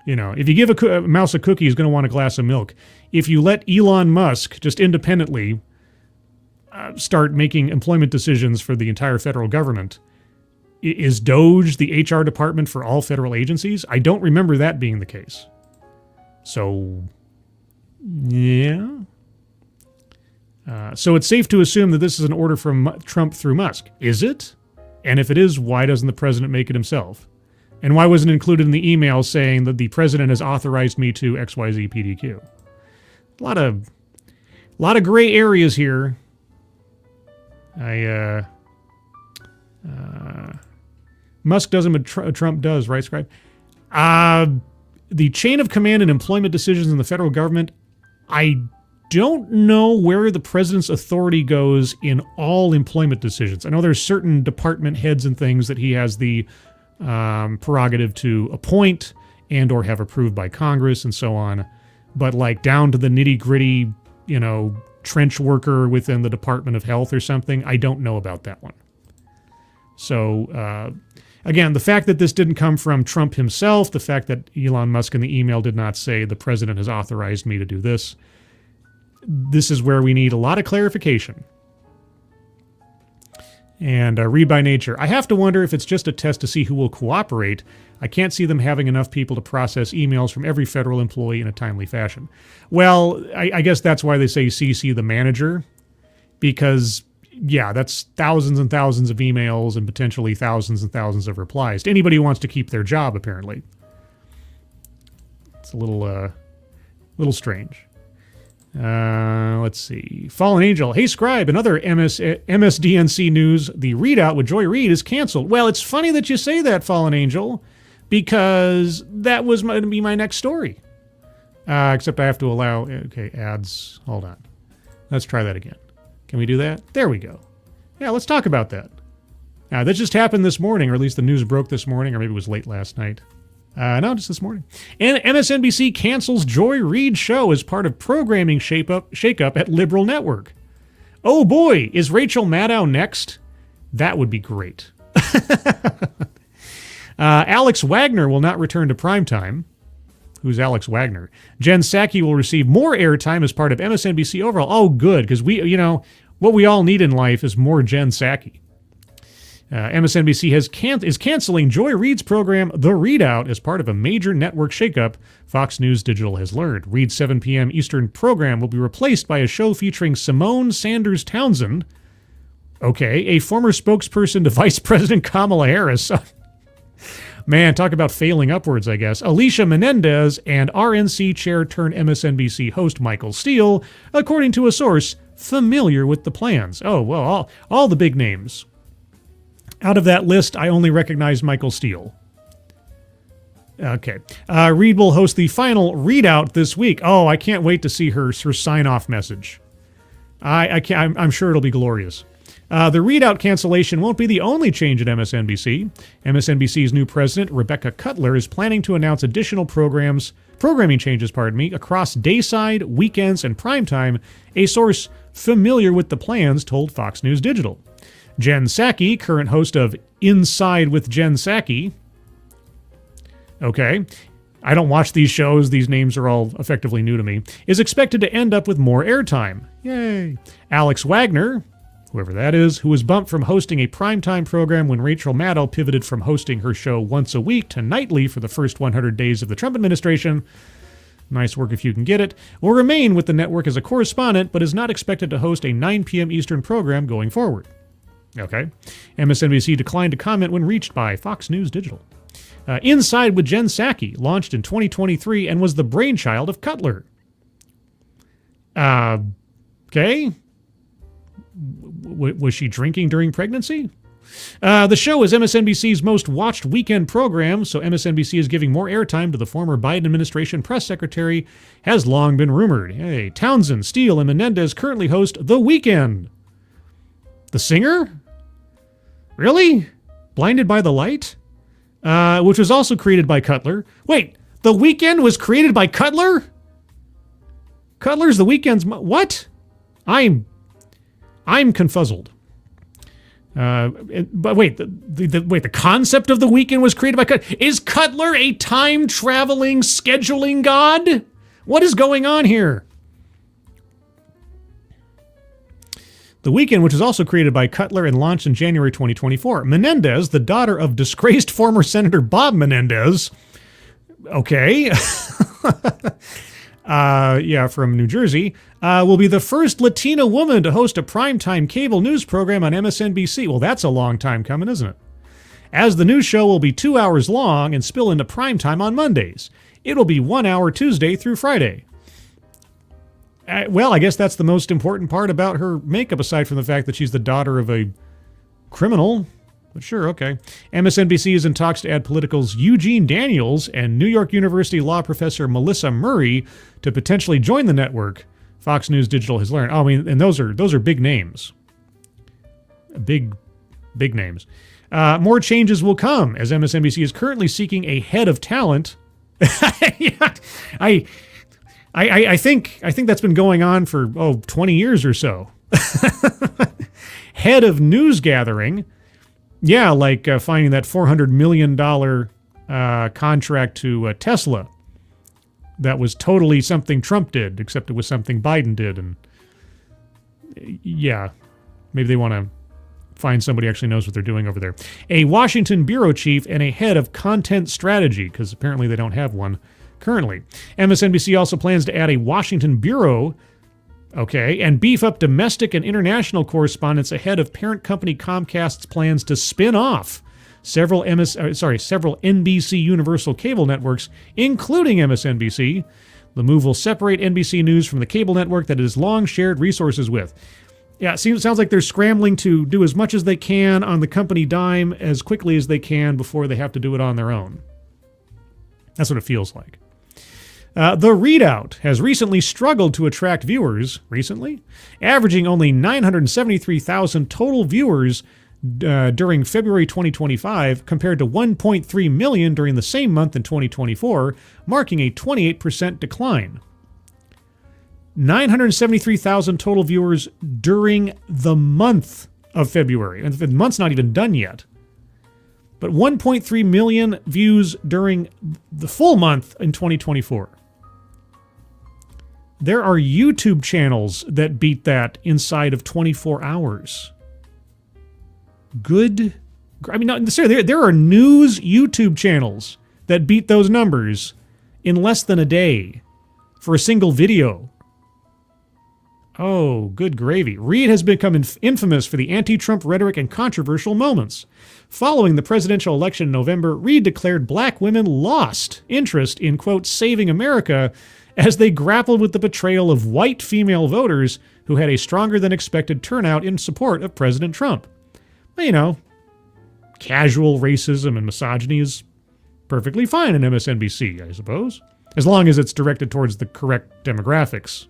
You know, if you give a mouse a cookie, he's going to want a glass of milk. If you let Elon Musk just independently start making employment decisions for the entire federal government, is Doge the HR department for all federal agencies? I don't remember that being the case. So, yeah. So it's safe to assume that this is an order from Trump through Musk. Is it? And if it is, why doesn't the president make it himself? And why wasn't it included in the email saying that the president has authorized me to XYZ PDQ? A lot of gray areas here. Musk doesn't, but Trump does, right, Scribe? The chain of command and employment decisions in the federal government, I don't know where the president's authority goes in all employment decisions. I know there's certain department heads and things that he has the prerogative to appoint and or have approved by Congress and so on. But like down to the nitty-gritty, trench worker within the Department of Health or something, I don't know about that one. So, again, the fact that this didn't come from Trump himself, the fact that Elon Musk in the email did not say the president has authorized me to do this, this is where we need a lot of clarification. And read by nature. I have to wonder if it's just a test to see who will cooperate. I can't see them having enough people to process emails from every federal employee in a timely fashion. Well, I guess that's why they say CC the manager, because yeah, that's thousands and thousands of emails and potentially thousands and thousands of replies to anybody who wants to keep their job, apparently. It's a little strange. Let's see. Fallen Angel. Hey, Scribe, another MSDNC news. The readout with Joy Reid is canceled. Well, it's funny that you say that, Fallen Angel, because that was going to be my next story. Except I have to allow... Okay, ads. Hold on. Let's try that again. Can we do that? There we go. Yeah, let's talk about that. Now, that just happened this morning, or at least the news broke this morning, or maybe it was late last night. No, just this morning. And MSNBC cancels Joy Reid show as part of programming shakeup at Liberal Network. Oh boy, is Rachel Maddow next? That would be great. Alex Wagner will not return to primetime. Who's Alex Wagner? Jen Psaki will receive more airtime as part of MSNBC overall. Oh, good, because what we all need in life is more Jen Psaki. MSNBC is canceling Joy Reid's program, The Readout, as part of a major network shakeup, Fox News Digital has learned. Reid's 7 p.m. Eastern program will be replaced by a show featuring Simone Sanders Townsend, a former spokesperson to Vice President Kamala Harris. Man, talk about failing upwards, I guess. Alicia Menendez and RNC chair turned MSNBC host Michael Steele, according to a source familiar with the plans. Oh, well, all the big names. Out of that list, I only recognize Michael Steele. Okay. Reed will host the final readout this week. Oh, I can't wait to see her sign-off message. I'm sure it'll be glorious. The readout cancellation won't be the only change at MSNBC. MSNBC's new president, Rebecca Cutler, is planning to announce additional programming changes, across dayside, weekends, and primetime, a source familiar with the plans told Fox News Digital. Jen Psaki, current host of Inside with Jen Psaki. Okay. I don't watch these shows. These names are all effectively new to me. Is expected to end up with more airtime. Yay. Alex Wagner, whoever that is, who was bumped from hosting a primetime program when Rachel Maddow pivoted from hosting her show once a week to nightly for the first 100 days of the Trump administration. Nice work if you can get it. Will remain with the network as a correspondent, but is not expected to host a 9 p.m. Eastern program going forward. Okay. MSNBC declined to comment when reached by Fox News Digital. Inside with Jen Psaki launched in 2023 and was the brainchild of Cutler. Okay. Was she drinking during pregnancy? The show is MSNBC's most watched weekend program, so MSNBC is giving more airtime to the former Biden administration press secretary, has long been rumored. Hey, Townsend, Steele, and Menendez currently host The Weekend. The singer? Really? Blinded by the Light? Which was also created by Cutler. Wait, The Weekend was created by Cutler? Cutler's The Weekend's... What? I'm confuzzled. But wait, the concept of The Weekend was created by Cutler. Is Cutler a time-traveling scheduling god? What is going on here? The Weekend, which was also created by Cutler and launched in January 2024. Menendez, the daughter of disgraced former Senator Bob Menendez. Okay. From New Jersey, will be the first Latina woman to host a primetime cable news program on MSNBC. Well, that's a long time coming, isn't it? As the news show will be 2 hours long and spill into primetime on Mondays. It'll be 1 hour Tuesday through Friday. Well, I guess that's the most important part about her makeup, aside from the fact that she's the daughter of a criminal. But sure, okay. MSNBC is in talks to add politicals Eugene Daniels and New York University law professor Melissa Murray to potentially join the network. Fox News Digital has learned. Oh, I mean, and those are big names. Big names. More changes will come, as MSNBC is currently seeking a head of talent. I think that's been going on for 20 years or so. Head of news gathering. Yeah, like finding that $400 million contract to Tesla. That was totally something Trump did, except it was something Biden did. And yeah, maybe they want to find somebody who actually knows what they're doing over there. A Washington bureau chief and a head of content strategy, because apparently they don't have one currently. MSNBC also plans to add a Washington bureau, and beef up domestic and international correspondents ahead of parent company Comcast's plans to spin off several NBC Universal cable networks, including MSNBC. The move will separate NBC News from the cable network that it has long shared resources with. Yeah, it sounds like they're scrambling to do as much as they can on the company dime as quickly as they can before they have to do it on their own. That's what it feels like. The Readout has recently struggled to attract viewers, averaging only 973,000 total viewers during February 2025 compared to 1.3 million during the same month in 2024, marking a 28% decline. 973,000 total viewers during the month of February. And the month's not even done yet. But 1.3 million views during the full month in 2024. There are YouTube channels that beat that inside of 24 hours. Good. I mean, no, seriously, there are news YouTube channels that beat those numbers in less than a day for a single video. Oh, good gravy. Reid has become infamous for the anti-Trump rhetoric and controversial moments. Following the presidential election in November, Reid declared black women lost interest in, quote, saving America as they grappled with the betrayal of white female voters who had a stronger than expected turnout in support of President Trump. Well, you know, casual racism and misogyny is perfectly fine in MSNBC, I suppose, as long as it's directed towards the correct demographics,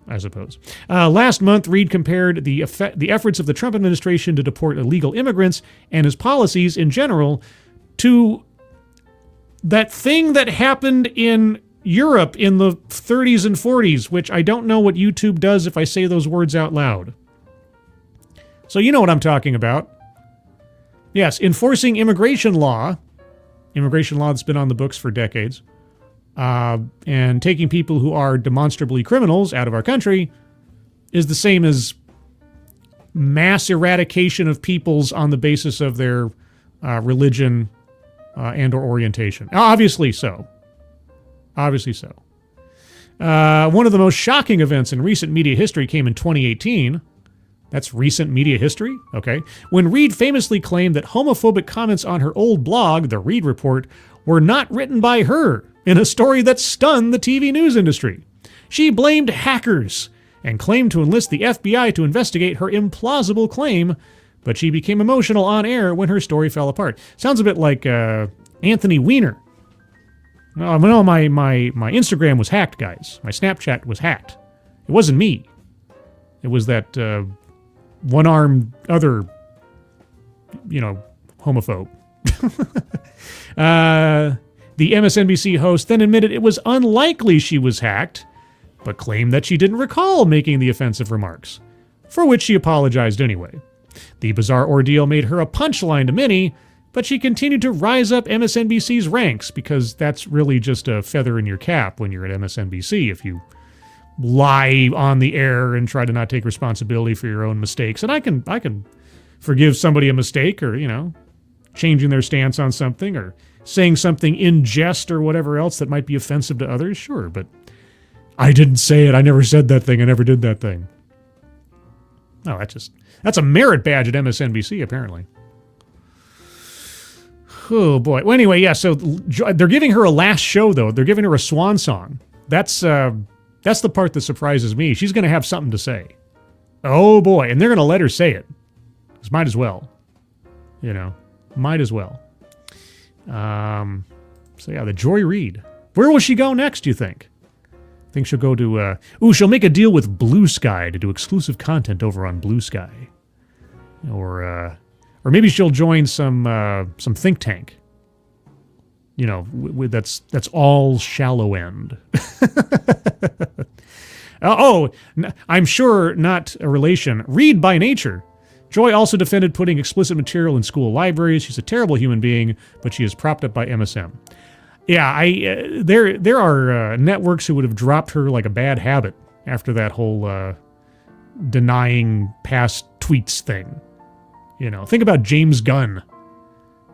I suppose. Last month, Reid compared the efforts of the Trump administration to deport illegal immigrants and his policies in general to that thing that happened in Europe in the 30s and 40s, which I don't know what YouTube does if I say those words out loud. So you know what I'm talking about. Yes, enforcing immigration law that's been on the books for decades, and taking people who are demonstrably criminals out of our country is the same as mass eradication of peoples on the basis of their religion and or orientation. Obviously so. Obviously so. One of the most shocking events in recent media history came in 2018. That's recent media history? Okay. When Reid famously claimed that homophobic comments on her old blog, The Reid Report, were not written by her in a story that stunned the TV news industry. She blamed hackers and claimed to enlist the FBI to investigate her implausible claim, but she became emotional on air when her story fell apart. Sounds a bit like Anthony Weiner. No, my Instagram was hacked, guys. My Snapchat was hacked. It wasn't me. It was that one-armed other, homophobe. The MSNBC host then admitted it was unlikely she was hacked, but claimed that she didn't recall making the offensive remarks, for which she apologized anyway. The bizarre ordeal made her a punchline to many, but she continued to rise up MSNBC's ranks because that's really just a feather in your cap when you're at MSNBC if you lie on the air and try to not take responsibility for your own mistakes. And I can forgive somebody a mistake or, changing their stance on something or saying something in jest or whatever else that might be offensive to others, sure, but I didn't say it. I never said that thing. I never did that thing. Oh, that's a merit badge at MSNBC, apparently. Oh, boy. Well, anyway, yeah, so they're giving her a last show, though. They're giving her a swan song. That's the part that surprises me. She's going to have something to say. Oh, boy. And they're going to let her say it. Just might as well. Might as well. So, yeah, the Joy Reid. Where will she go next, do you think? I think she'll go to... she'll make a deal with Blue Sky to do exclusive content over on Blue Sky. Or maybe she'll join some think tank. That's all shallow end. I'm sure not a relation. Reid by nature. Joy also defended putting explicit material in school libraries. She's a terrible human being, but she is propped up by MSM. Yeah, there are networks who would have dropped her like a bad habit after that whole denying past tweets thing. Think about James Gunn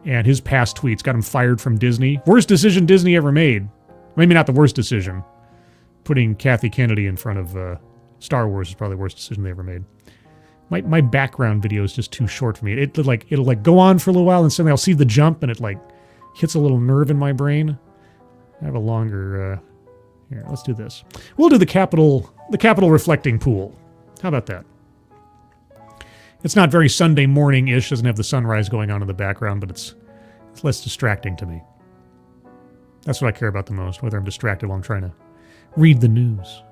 and his past tweets got him fired from Disney. Worst decision Disney ever made. Maybe not the worst decision. Putting Kathy Kennedy in front of Star Wars is probably the worst decision they ever made. My background video is just too short for me. It'll go on for a little while and suddenly I'll see the jump and it hits a little nerve in my brain. I have a longer here, let's do this. We'll do the capital reflecting pool. How about that? It's not very Sunday morning-ish, doesn't have the sunrise going on in the background, but it's less distracting to me. That's what I care about the most, whether I'm distracted while I'm trying to read the news.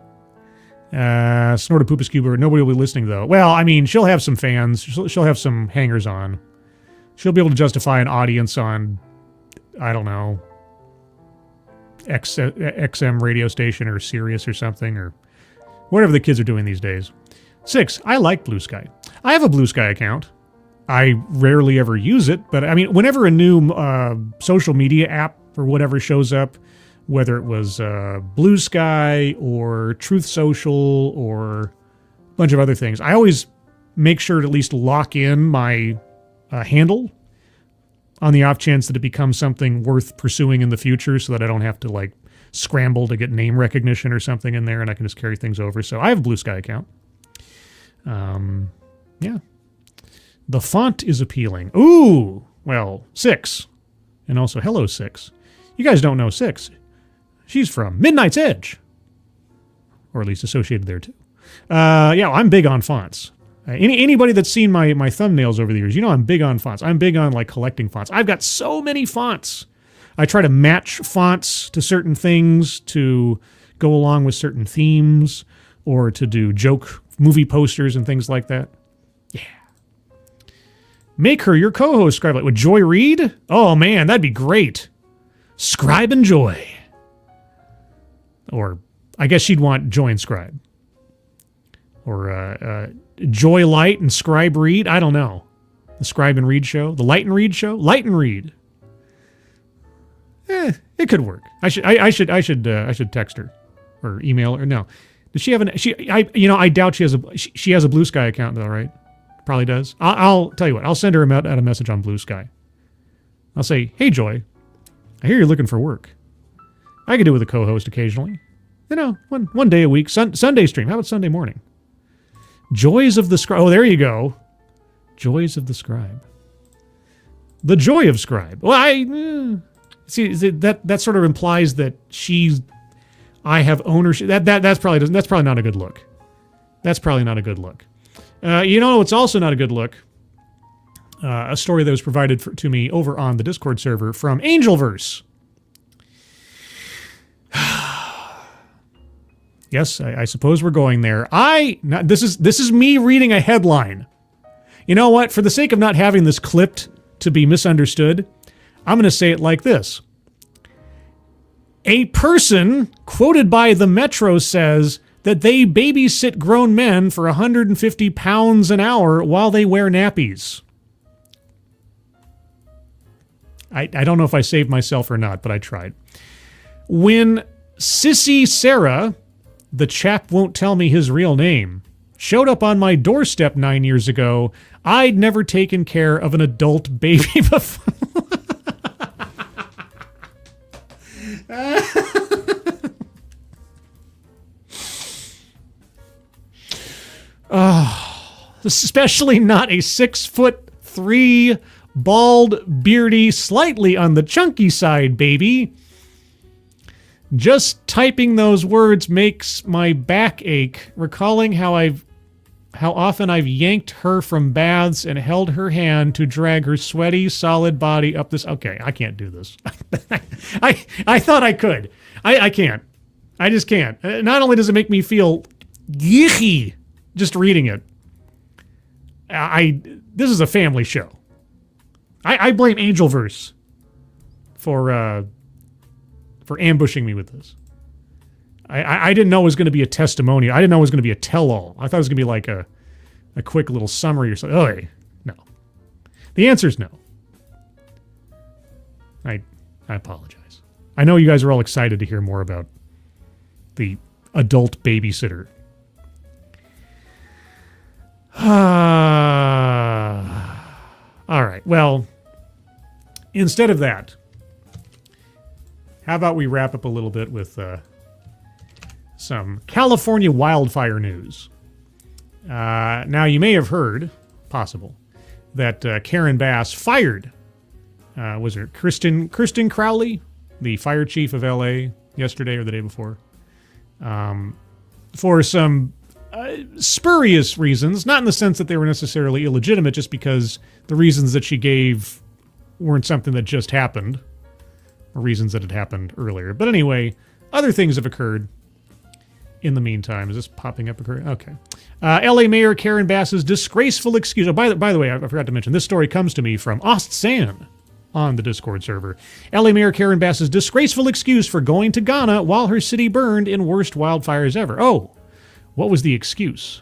Snorted Poopa Scuba, nobody will be listening, though. Well, I mean, she'll have some fans. She'll have some hangers-on. She'll be able to justify an audience on, I don't know, XM radio station or Sirius or something, or whatever the kids are doing these days. 6, I like Blue Sky. I have a Blue Sky account. I rarely ever use it, but I mean, whenever a new social media app or whatever shows up, whether it was Blue Sky or Truth Social or a bunch of other things, I always make sure to at least lock in my handle on the off chance that it becomes something worth pursuing in the future so that I don't have to scramble to get name recognition or something in there, and I can just carry things over. So I have a Blue Sky account. Yeah. The font is appealing. Ooh, well, 6. And also, hello, 6. You guys don't know 6. She's from Midnight's Edge. Or at least associated there, too. Yeah, I'm big on fonts. Anybody that's seen my thumbnails over the years, you know I'm big on fonts. I'm big on, like, collecting fonts. I've got so many fonts. I try to match fonts to certain things to go along with certain themes or to do joke movie posters and things like that. Yeah. Make her your co-host, Scribe. With Joy Reid? Oh, man, that'd be great. Scribe and Joy. Or I guess she'd want Joy and Scribe. Or Joy Light and Scribe Reid. I don't know. The Scribe and Reid show. The Light and Reid show. Light and Reid. It could work. I should text her or email her. No. Does she have I doubt she has a Blue Sky account though, right? Probably does. I'll tell you what. I'll send her a message on Blue Sky. I'll say, "Hey Joy, I hear you're looking for work. I could do with a co-host occasionally. You know, one day a week. Sunday stream. How about Sunday morning? Joys of the Scribe. Oh, there you go. Joys of the Scribe. The joy of Scribe. Well, see that sort of implies that I have ownership. That's probably not a good look. That's probably not a good look. You know what's also not a good look? A story that was provided to me over on the Discord server from Angelverse. Yes, I suppose we're going there. This is me reading a headline. You know what? For the sake of not having this clipped to be misunderstood, I'm going to say it like this. A person quoted by the Metro says that they babysit grown men for 150 pounds an hour while they wear nappies. I don't know if I saved myself or not, but I tried. When Sissy Sarah, the chap won't tell me his real name, showed up on my doorstep 9 years ago, I'd never taken care of an adult baby before. Especially not a 6'3", bald, beardy, slightly on the chunky side, baby. Just typing those words makes my back ache, recalling how often I've yanked her from baths and held her hand to drag her sweaty, solid body up this. Okay, I can't do this. I thought I could. I can't. I just can't. Not only does it make me feel yicky just reading it, this is a family show. I blame Angelverse for ambushing me with this. I didn't know it was going to be a testimonial. I didn't know it was going to be a tell-all. I thought it was going to be like a quick little summary or something. Oh, no. The answer is no. I apologize. I know you guys are all excited to hear more about the adult babysitter. All right. Well, instead of that, how about we wrap up a little bit with some California wildfire news. Now, you may have heard, possible, that Karen Bass fired, was it Kristen Crowley, the fire chief of L.A., yesterday or the day before, for some spurious reasons, not in the sense that they were necessarily illegitimate, just because the reasons that she gave weren't something that just happened, or reasons that had happened earlier. But anyway, other things have occurred in the meantime. Is this popping up? Okay. L.A. Mayor Karen Bass's disgraceful excuse. Oh, by the way, I forgot to mention, this story comes to me from Ostsan on the Discord server. L.A. Mayor Karen Bass's disgraceful excuse for going to Ghana while her city burned in worst wildfires ever. Oh, what was the excuse?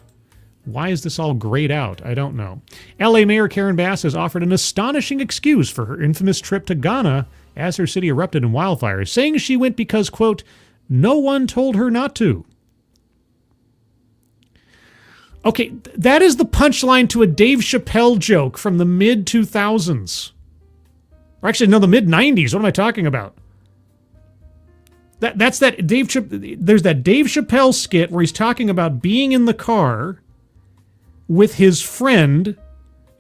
Why is this all grayed out? I don't know. L.A. Mayor Karen Bass has offered an astonishing excuse for her infamous trip to Ghana as her city erupted in wildfires, saying she went because, quote, no one told her not to. Okay, that is the punchline to a Dave Chappelle joke from the mid-2000s. Or actually, no, the mid-90s. What am I talking about? There's that Dave Chappelle skit where he's talking about being in the car with his friend,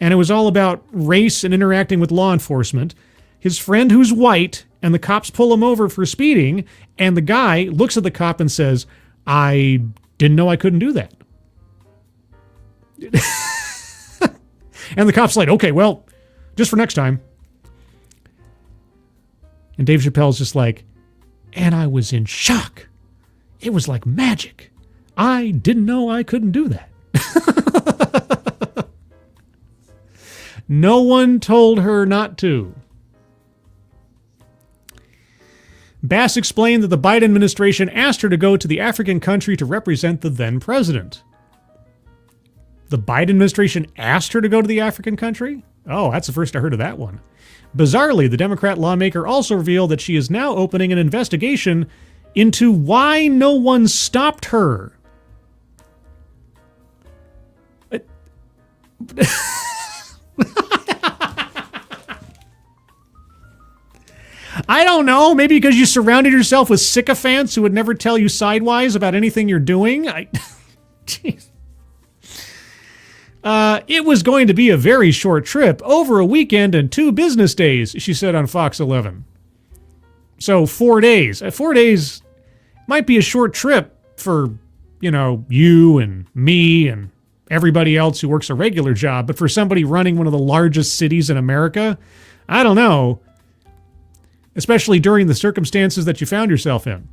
and it was all about race and interacting with law enforcement. His friend who's white, and the cops pull him over for speeding, and the guy looks at the cop and says, "I didn't know I couldn't do that." And the cop's like, "Okay, well, just for next time." And Dave Chappelle's just like, "And I was in shock. It was like magic. I didn't know I couldn't do that." No one told her not to. Bass explained that the Biden administration asked her to go to the African country to represent the then president. The Biden administration asked her to go to the African country? Oh, that's the first I heard of that one. Bizarrely, the Democrat lawmaker also revealed that she is now opening an investigation into why no one stopped her. I don't know. Maybe because you surrounded yourself with sycophants who would never tell you sidewise about anything you're doing. Jeez. It was going to be a very short trip, over a weekend and 2 business days, she said on Fox 11. So 4 days. 4 days might be a short trip for, you and me and everybody else who works a regular job. But for somebody running one of the largest cities in America, I don't know. Especially during the circumstances that you found yourself in.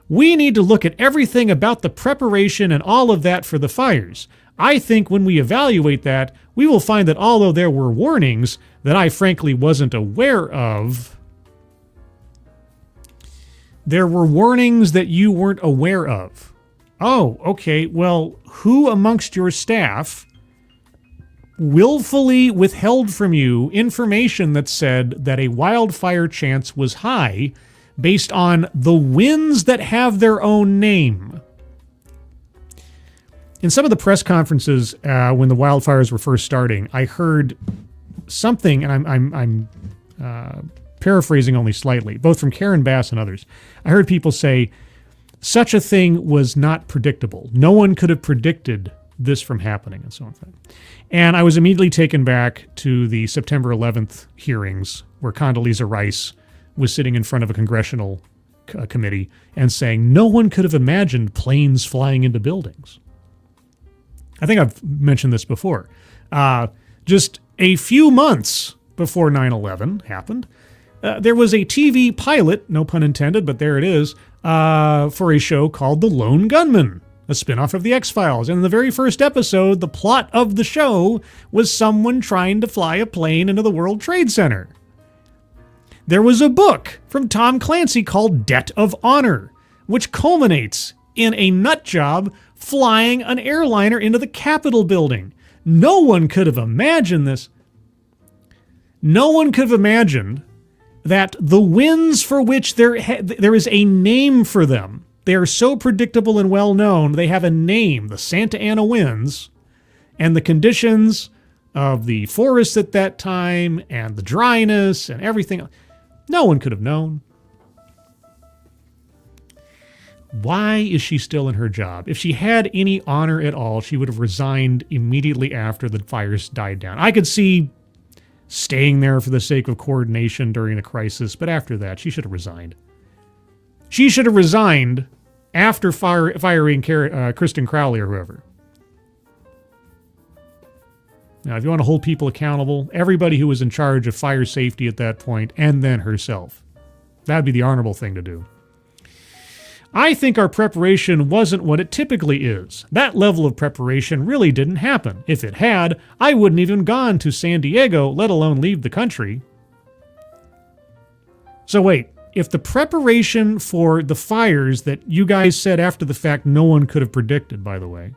We need to look at everything about the preparation and all of that for the fires. I think when we evaluate that, we will find that although there were warnings that I frankly wasn't aware of, there were warnings that you weren't aware of. Oh, okay. Well, who amongst your staff willfully withheld from you information that said that a wildfire chance was high based on the winds that have their own name? In some of the press conferences when the wildfires were first starting, I heard something, and I'm paraphrasing only slightly, both from Karen Bass and others. I heard people say such a thing was not predictable. No one could have predicted this from happening, and so on. And I was immediately taken back to the September 11th hearings where Condoleezza Rice was sitting in front of a congressional committee and saying no one could have imagined planes flying into buildings. I think I've mentioned this before. Just a few months before 9/11 happened, there was a TV pilot, no pun intended, but there it is, for a show called The Lone Gunman, a spinoff of The X-Files. And in the very first episode, the plot of the show was someone trying to fly a plane into the World Trade Center. There was a book from Tom Clancy called Debt of Honor, which culminates in a nut job flying an airliner into the Capitol building. No one could have imagined this. No one could have imagined that the winds for which there is a name for them, they are so predictable and well known, they have a name, the Santa Ana winds, and the conditions of the forests at that time and the dryness and everything. No one could have known. Why is she still in her job? If she had any honor at all, she would have resigned immediately after the fires died down. I could see staying there for the sake of coordination during the crisis, but after that, she should have resigned. She should have resigned after firing Kristen Crowley or whoever. Now, if you want to hold people accountable, everybody who was in charge of fire safety at that point, and then herself. That'd be the honorable thing to do. I think our preparation wasn't what it typically is. That level of preparation really didn't happen. If it had, I wouldn't even gone to San Diego, let alone leave the country. So wait, if the preparation for the fires that you guys said after the fact no one could have predicted, by the way,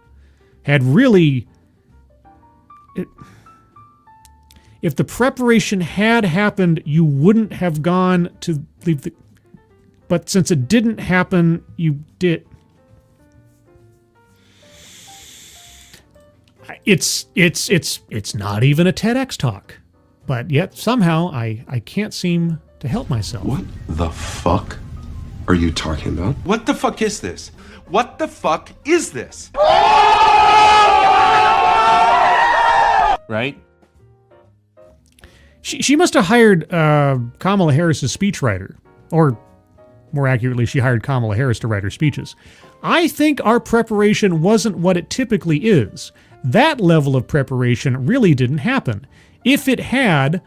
had really... If the preparation had happened, you wouldn't have gone to leave the... But since it didn't happen, you did. It's not even a TEDx talk. But yet somehow I can't seem to help myself. What the fuck are you talking about? What the fuck is this? What the fuck is this? Right? She must have hired Kamala Harris's speechwriter, or more accurately, she hired Kamala Harris to write her speeches. I think our preparation wasn't what it typically is. That level of preparation really didn't happen. If it had,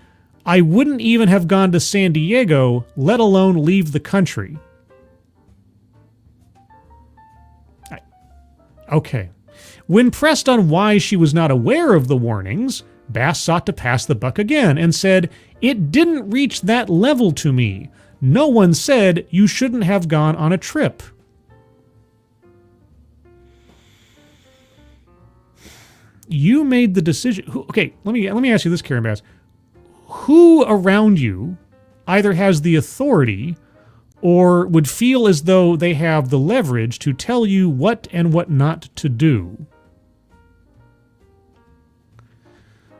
I wouldn't even have gone to San Diego, let alone leave the country. Okay. When pressed on why she was not aware of the warnings, Bass sought to pass the buck again and said, "It didn't reach that level to me. No one said you shouldn't have gone on a trip." You made the decision. Okay, let me ask you this, Karen Bass. Who around you either has the authority or would feel as though they have the leverage to tell you what and what not to do?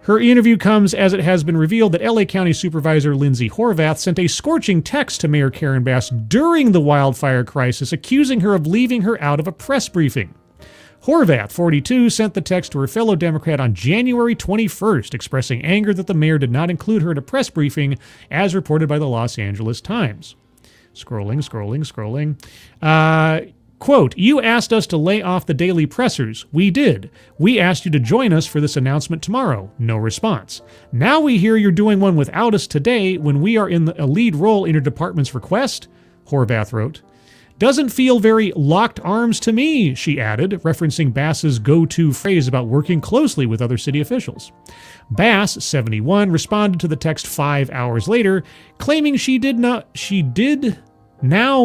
Her interview comes as it has been revealed that LA County Supervisor Lindsay Horvath sent a scorching text to Mayor Karen Bass during the wildfire crisis, accusing her of leaving her out of a press briefing. Horvath, 42, sent the text to her fellow Democrat on January 21st, expressing anger that the mayor did not include her in a press briefing, as reported by the Los Angeles Times. Scrolling. Quote, "You asked us to lay off the daily pressers. We did. We asked you to join us for this announcement tomorrow. No response. Now we hear you're doing one without us today when we are in a lead role in your department's request," Horvath wrote. "Doesn't feel very locked arms to me," she added, referencing Bass's go-to phrase about working closely with other city officials. Bass, 71, responded to the text 5 hours later, claiming she did now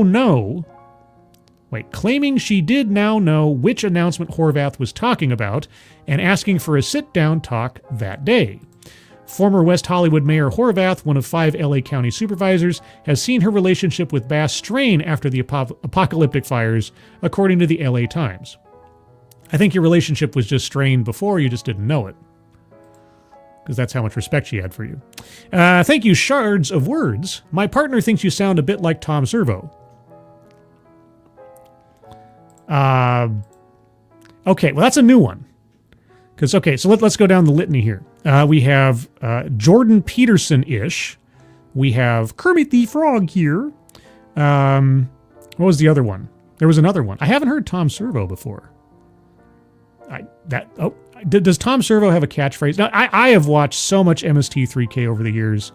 know which announcement Horvath was talking about and asking for a sit-down talk that day. Former West Hollywood Mayor Horvath, one of 5 LA County supervisors, has seen her relationship with Bass strain after the apocalyptic fires, according to the LA Times. I think your relationship was just strained before, you just didn't know it. Because that's how much respect she had for you. Thank you, Shards of Words. My partner thinks you sound a bit like Tom Servo. Okay, well, that's a new one. So let's go down the litany here. We have Jordan Peterson-ish. We have Kermit the Frog here. What was the other one? There was another one. I haven't heard Tom Servo before. Does Tom Servo have a catchphrase? Now, I have watched so much MST3K over the years.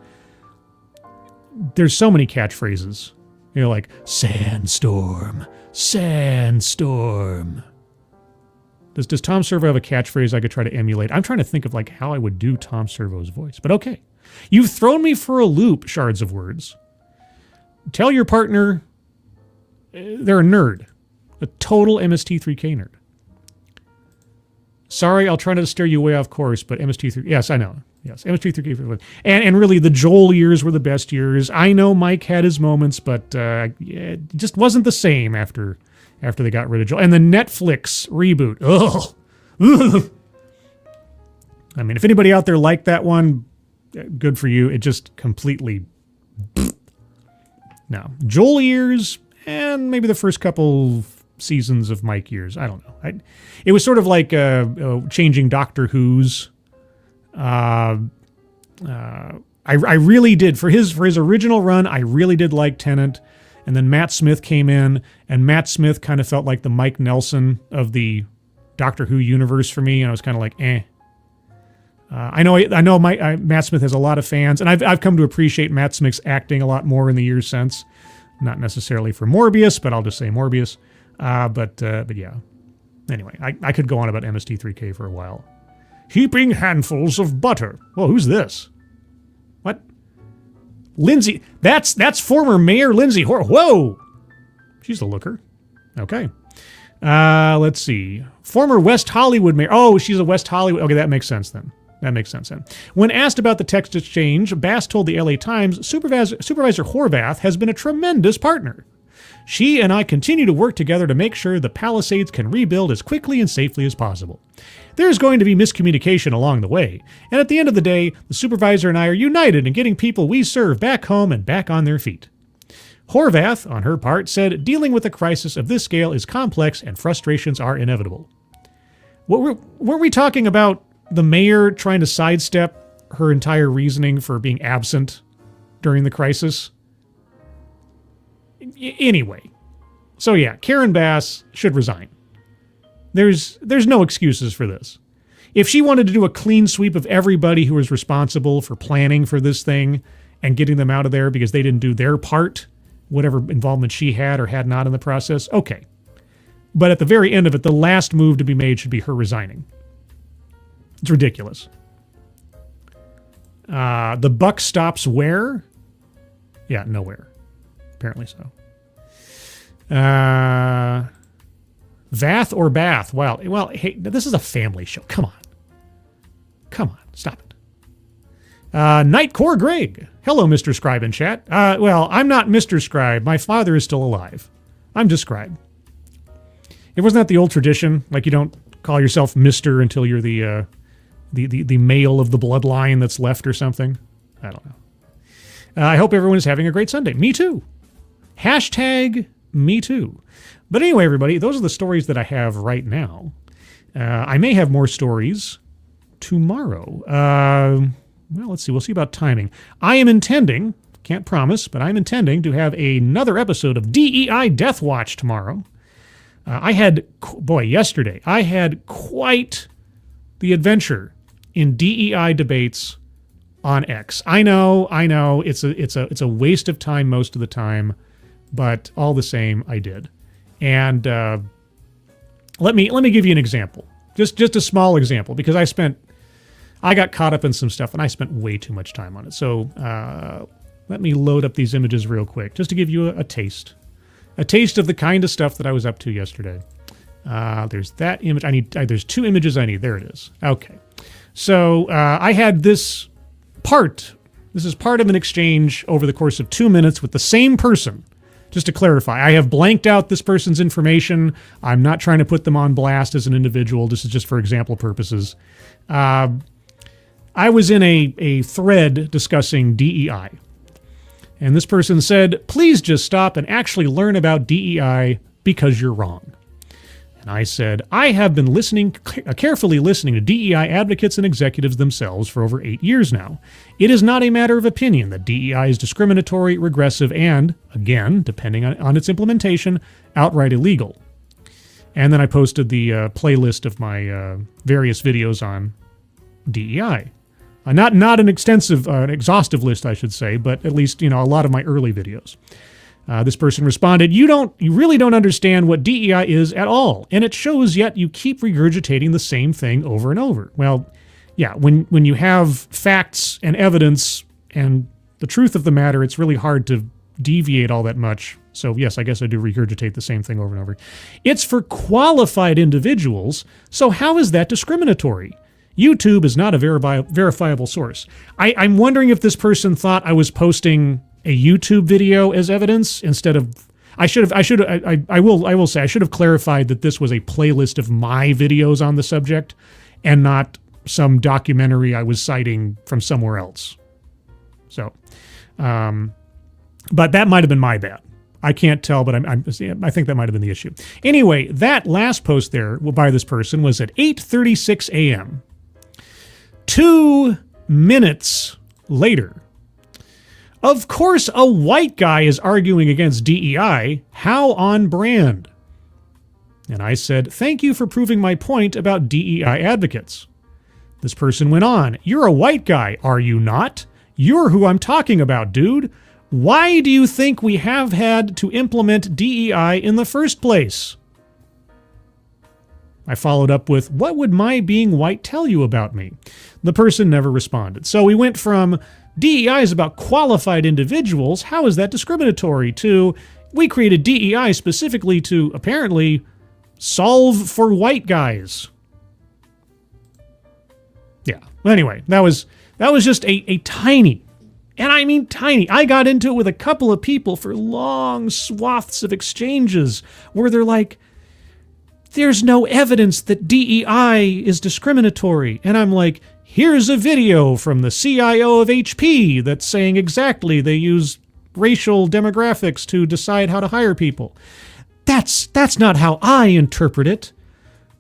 There's so many catchphrases. You know, like, Sandstorm. Does Tom Servo have a catchphrase I could try to emulate? I'm trying to think of like how I would do Tom Servo's voice. But okay. You've thrown me for a loop, Shards of Words. Tell your partner they're a nerd. A total MST3K nerd. Sorry, I'll try not to steer you way off course, but MST3... Yes, I know. Yes, MST3K. And really, the Joel years were the best years. I know Mike had his moments, but it just wasn't the same after they got rid of Joel. And the Netflix reboot. Ugh. I mean, if anybody out there liked that one, good for you. It just completely... No. Joel years, and maybe the first couple seasons of Mike years. I don't know. It was sort of like changing Doctor Who's. I really did. For his original run, I really did like Tennant. And then Matt Smith came in, and Matt Smith kind of felt like the Mike Nelson of the Doctor Who universe for me, and I was kind of like, eh. I know Matt Smith has a lot of fans, and I've come to appreciate Matt Smith's acting a lot more in the years since. Not necessarily for Morbius, but I'll just say Morbius. But yeah. Anyway, I could go on about MST3K for a while. Heaping handfuls of butter. Well, who's this? What? Lindsay. That's former Mayor Lindsay Whoa! She's a looker. Okay. Let's see. Former West Hollywood Mayor. Oh, she's a West Hollywood. Okay, that makes sense then. When asked about the text exchange, Bass told the LA Times, Supervisor Horvath has been a tremendous partner. She and I continue to work together to make sure the Palisades can rebuild as quickly and safely as possible. There's going to be miscommunication along the way, and at the end of the day, the supervisor and I are united in getting people we serve back home and back on their feet. Horvath, on her part, said, dealing with a crisis of this scale is complex and frustrations are inevitable. Weren't we talking about the mayor trying to sidestep her entire reasoning for being absent during the crisis? Anyway. So yeah, Karen Bass should resign. There's no excuses for this. If she wanted to do a clean sweep of everybody who was responsible for planning for this thing and getting them out of there because they didn't do their part, whatever involvement she had or had not in the process, okay. But at the very end of it, the last move to be made should be her resigning. It's ridiculous. The buck stops where? Yeah, nowhere. Apparently so. Vath or Bath? Well, hey, this is a family show. Come on, stop it. Nightcore Greg. Hello, Mr. Scribe in chat. Well, I'm not Mr. Scribe. My father is still alive. I'm just Scribe. It wasn't that the old tradition, like you don't call yourself Mr. until you're the male of the bloodline that's left or something? I don't know. I hope everyone is having a great Sunday. Me too. Hashtag me too. But anyway, everybody, those are the stories that I have right now. I may have more stories tomorrow. Well, let's see. We'll see about timing. I am intending, can't promise, but I'm intending to have another episode of DEI Death Watch tomorrow. Yesterday, I had quite the adventure in DEI debates on X. I know, it's a waste of time most of the time, but all the same, I did. And let me give you an example, just a small example, because I got caught up in some stuff and I spent way too much time on it. So let me load up these images real quick, just to give you a taste of the kind of stuff that I was up to yesterday. There's that image. There's two images I need. There it is. Okay. So I had this part. This is part of an exchange over the course of 2 minutes with the same person. Just to clarify, I have blanked out this person's information. I'm not trying to put them on blast as an individual. This is just for example purposes. I was in a thread discussing DEI. And this person said, please just stop and actually learn about DEI because you're wrong. And I said, I have been carefully listening to DEI advocates and executives themselves for over 8 years now. It is not a matter of opinion that DEI is discriminatory, regressive, and, again, depending on its implementation, outright illegal. And then I posted the playlist of my various videos on DEI. Not an extensive, exhaustive list, I should say, but at least, a lot of my early videos. This person responded, you really don't understand what DEI is at all, and it shows yet you keep regurgitating the same thing over and over. Well, yeah, when you have facts and evidence and the truth of the matter, it's really hard to deviate all that much. So yes, I guess I do regurgitate the same thing over and over. It's for qualified individuals, so how is that discriminatory? YouTube is not a verifiable source. I'm wondering if this person thought I was posting a YouTube video as evidence instead of. I will say I should have clarified that this was a playlist of my videos on the subject, and not some documentary I was citing from somewhere else. So, but that might have been my bad. I can't tell, but I think that might have been the issue. Anyway, that last post there by this person was at 8:36 a.m. 2 minutes later. Of course, a white guy is arguing against DEI. How on brand? And I said, thank you for proving my point about DEI advocates. This person went on, you're a white guy, are you not? You're who I'm talking about, dude. Why do you think we have had to implement DEI in the first place? I followed up with, what would my being white tell you about me? The person never responded. So we went from DEI is about qualified individuals, how is that discriminatory, to we created DEI specifically to apparently solve for white guys. Yeah. Anyway, that was just a tiny, and I mean tiny. I got into it with a couple of people for long swaths of exchanges where they're like, there's no evidence that DEI is discriminatory. And I'm like, here's a video from the CIO of HP that's saying exactly they use racial demographics to decide how to hire people. That's not how I interpret it.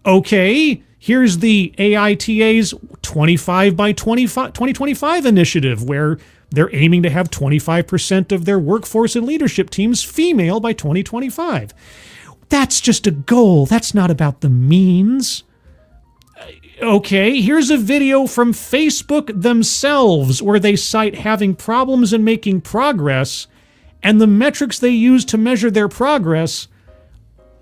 Okay, here's the AITA's 25 by 2025 initiative, where they're aiming to have 25% of their workforce and leadership teams female by 2025. That's just a goal. That's not about the means. Okay, here's a video from Facebook themselves where they cite having problems and making progress, and the metrics they use to measure their progress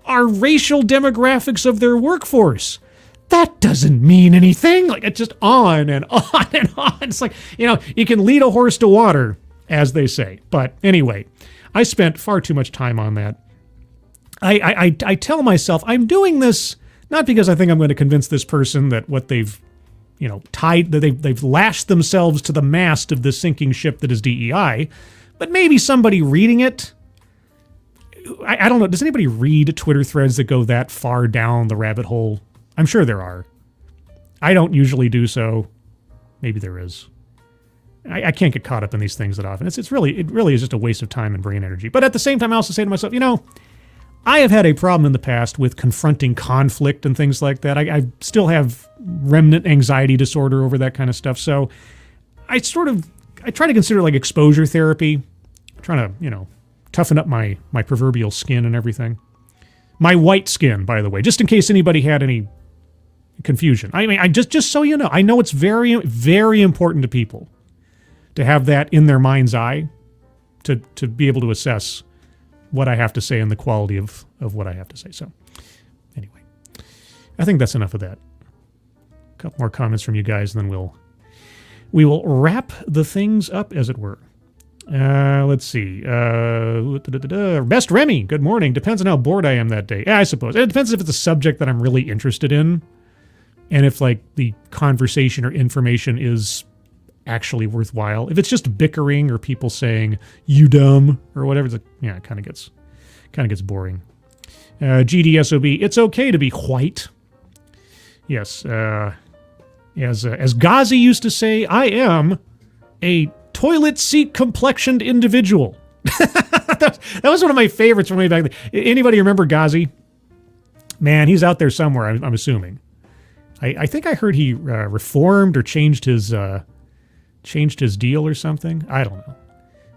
are racial demographics of their workforce. That doesn't mean anything. Like, it's just on and on and on. It's like, you can lead a horse to water, as they say. But anyway, I spent far too much time on that. I tell myself I'm doing this not because I think I'm going to convince this person that what they've, that they've lashed themselves to the mast of the sinking ship that is DEI, but maybe somebody reading it. I don't know. Does anybody read Twitter threads that go that far down the rabbit hole? I'm sure there are. I don't usually do so. Maybe there is. I can't get caught up in these things that often. It really is just a waste of time and brain energy. But at the same time, I also say to myself, I have had a problem in the past with confronting conflict and things like that. I still have remnant anxiety disorder over that kind of stuff. So I try to consider like exposure therapy. I'm trying to, toughen up my proverbial skin and everything. My white skin, by the way, just in case anybody had any confusion. I mean, just so you know, I know it's very, very important to people to have that in their mind's eye to be able to assess what I have to say and the quality of what I have to say. So anyway, I think that's enough of that. A couple more comments from you guys, and then we will wrap the things up, as it were. Let's see. Best Remy, good morning. Depends on how bored I am that day. Yeah, I suppose. It depends if it's a subject that I'm really interested in, and if like the conversation or information is actually worthwhile. If it's just bickering or people saying "you dumb" or whatever, it's like, it kind of gets boring. GDSOB, it's okay to be white. Yes, as Ghazi used to say, I am a toilet seat complexioned individual. that was one of my favorites from way back then. Anybody remember Ghazi? Man, he's out there somewhere, I'm assuming. I think I heard he reformed or changed his deal or something. I don't know.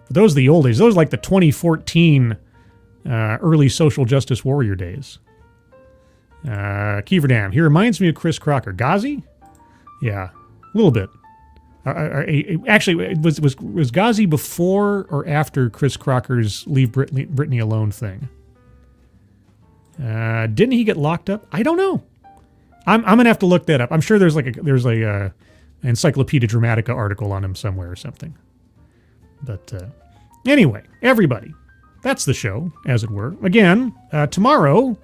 But those are the old days. Those are like the 2014 early social justice warrior days. Keeverdam, he reminds me of Chris Crocker. Ghazi? Yeah, a little bit. Actually, was Ghazi before or after Chris Crocker's Leave Britney Alone thing? Didn't he get locked up? I don't know. I'm gonna have to look that up. I'm sure there's a Encyclopedia Dramatica article on him somewhere or something. But anyway, everybody, that's the show, as it were. Again, tomorrow,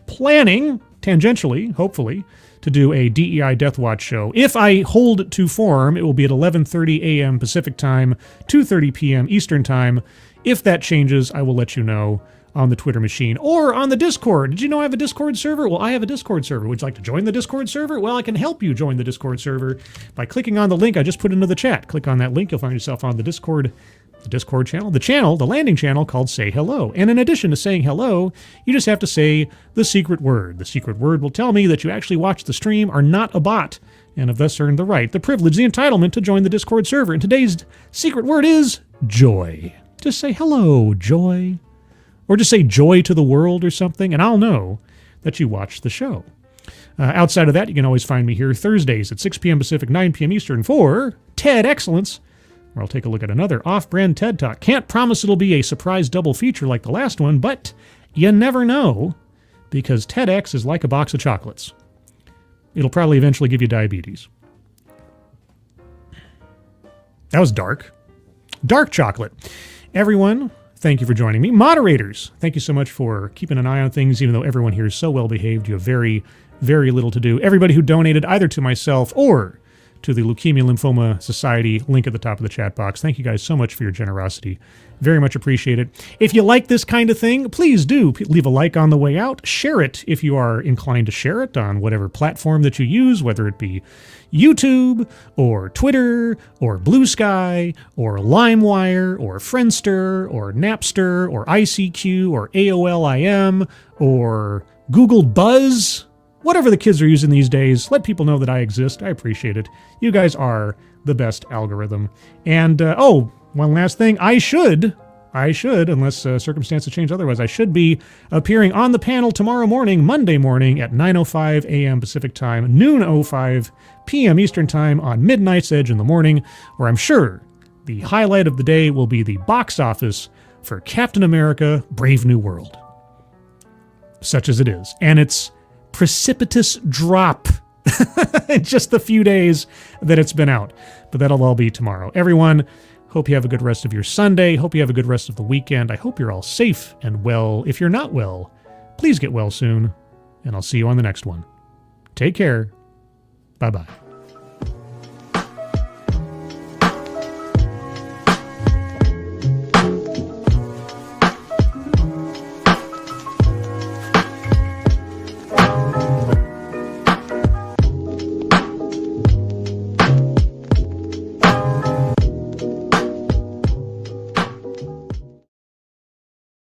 planning tangentially, hopefully, to do a DEI Death Watch show. If I hold to form, it will be at 11:30 a.m. Pacific Time, 2:30 p.m. Eastern Time. If that changes, I will let you know on the Twitter machine or on the Discord. Did you know I have a Discord server? Well, I have a Discord server. Would you like to join the Discord server? Well, I can help you join the Discord server by clicking on the link I just put into the chat. Click on that link. You'll find yourself on the Discord channel, the landing channel called Say Hello. And in addition to saying hello, you just have to say the secret word. The secret word will tell me that you actually watched the stream, are not a bot, and have thus earned the right, the privilege, the entitlement to join the Discord server. And today's secret word is joy. Just say hello, joy. Or just say joy to the world or something, and I'll know that you watched the show. Outside of that, you can always find me here Thursdays at 6 p.m. Pacific, 9 p.m. Eastern for TED Excellence, where I'll take a look at another off-brand TED Talk. Can't promise it'll be a surprise double feature like the last one, but you never know, because TEDx is like a box of chocolates. It'll probably eventually give you diabetes. That was dark. Dark chocolate. Everyone, thank you for joining me. Moderators, thank you so much for keeping an eye on things, even though everyone here is so well behaved. You have very, very little to do. Everybody who donated either to myself or to the Leukemia Lymphoma Society, link at the top of the chat box. Thank you guys so much for your generosity. Very much appreciate it. If you like this kind of thing, please do leave a like on the way out. Share it if you are inclined to share it on whatever platform that you use, whether it be YouTube or Twitter or Blue Sky or LimeWire or Friendster or Napster or ICQ or AOL-IM or Google Buzz. Whatever the kids are using these days, let people know that I exist. I appreciate it. You guys are the best algorithm. And, one last thing. I should, unless circumstances change otherwise, I should be appearing on the panel tomorrow morning, Monday morning at 9:05 a.m. Pacific Time, noon 05 p.m. Eastern Time on Midnight's Edge in the morning, where I'm sure the highlight of the day will be the box office for Captain America: Brave New World. Such as it is. And its precipitous drop in just the few days that it's been out. But that'll all be tomorrow. Everyone, hope you have a good rest of your Sunday. Hope you have a good rest of the weekend. I hope you're all safe and well. If you're not well, please get well soon. And I'll see you on the next one. Take care. Bye-bye.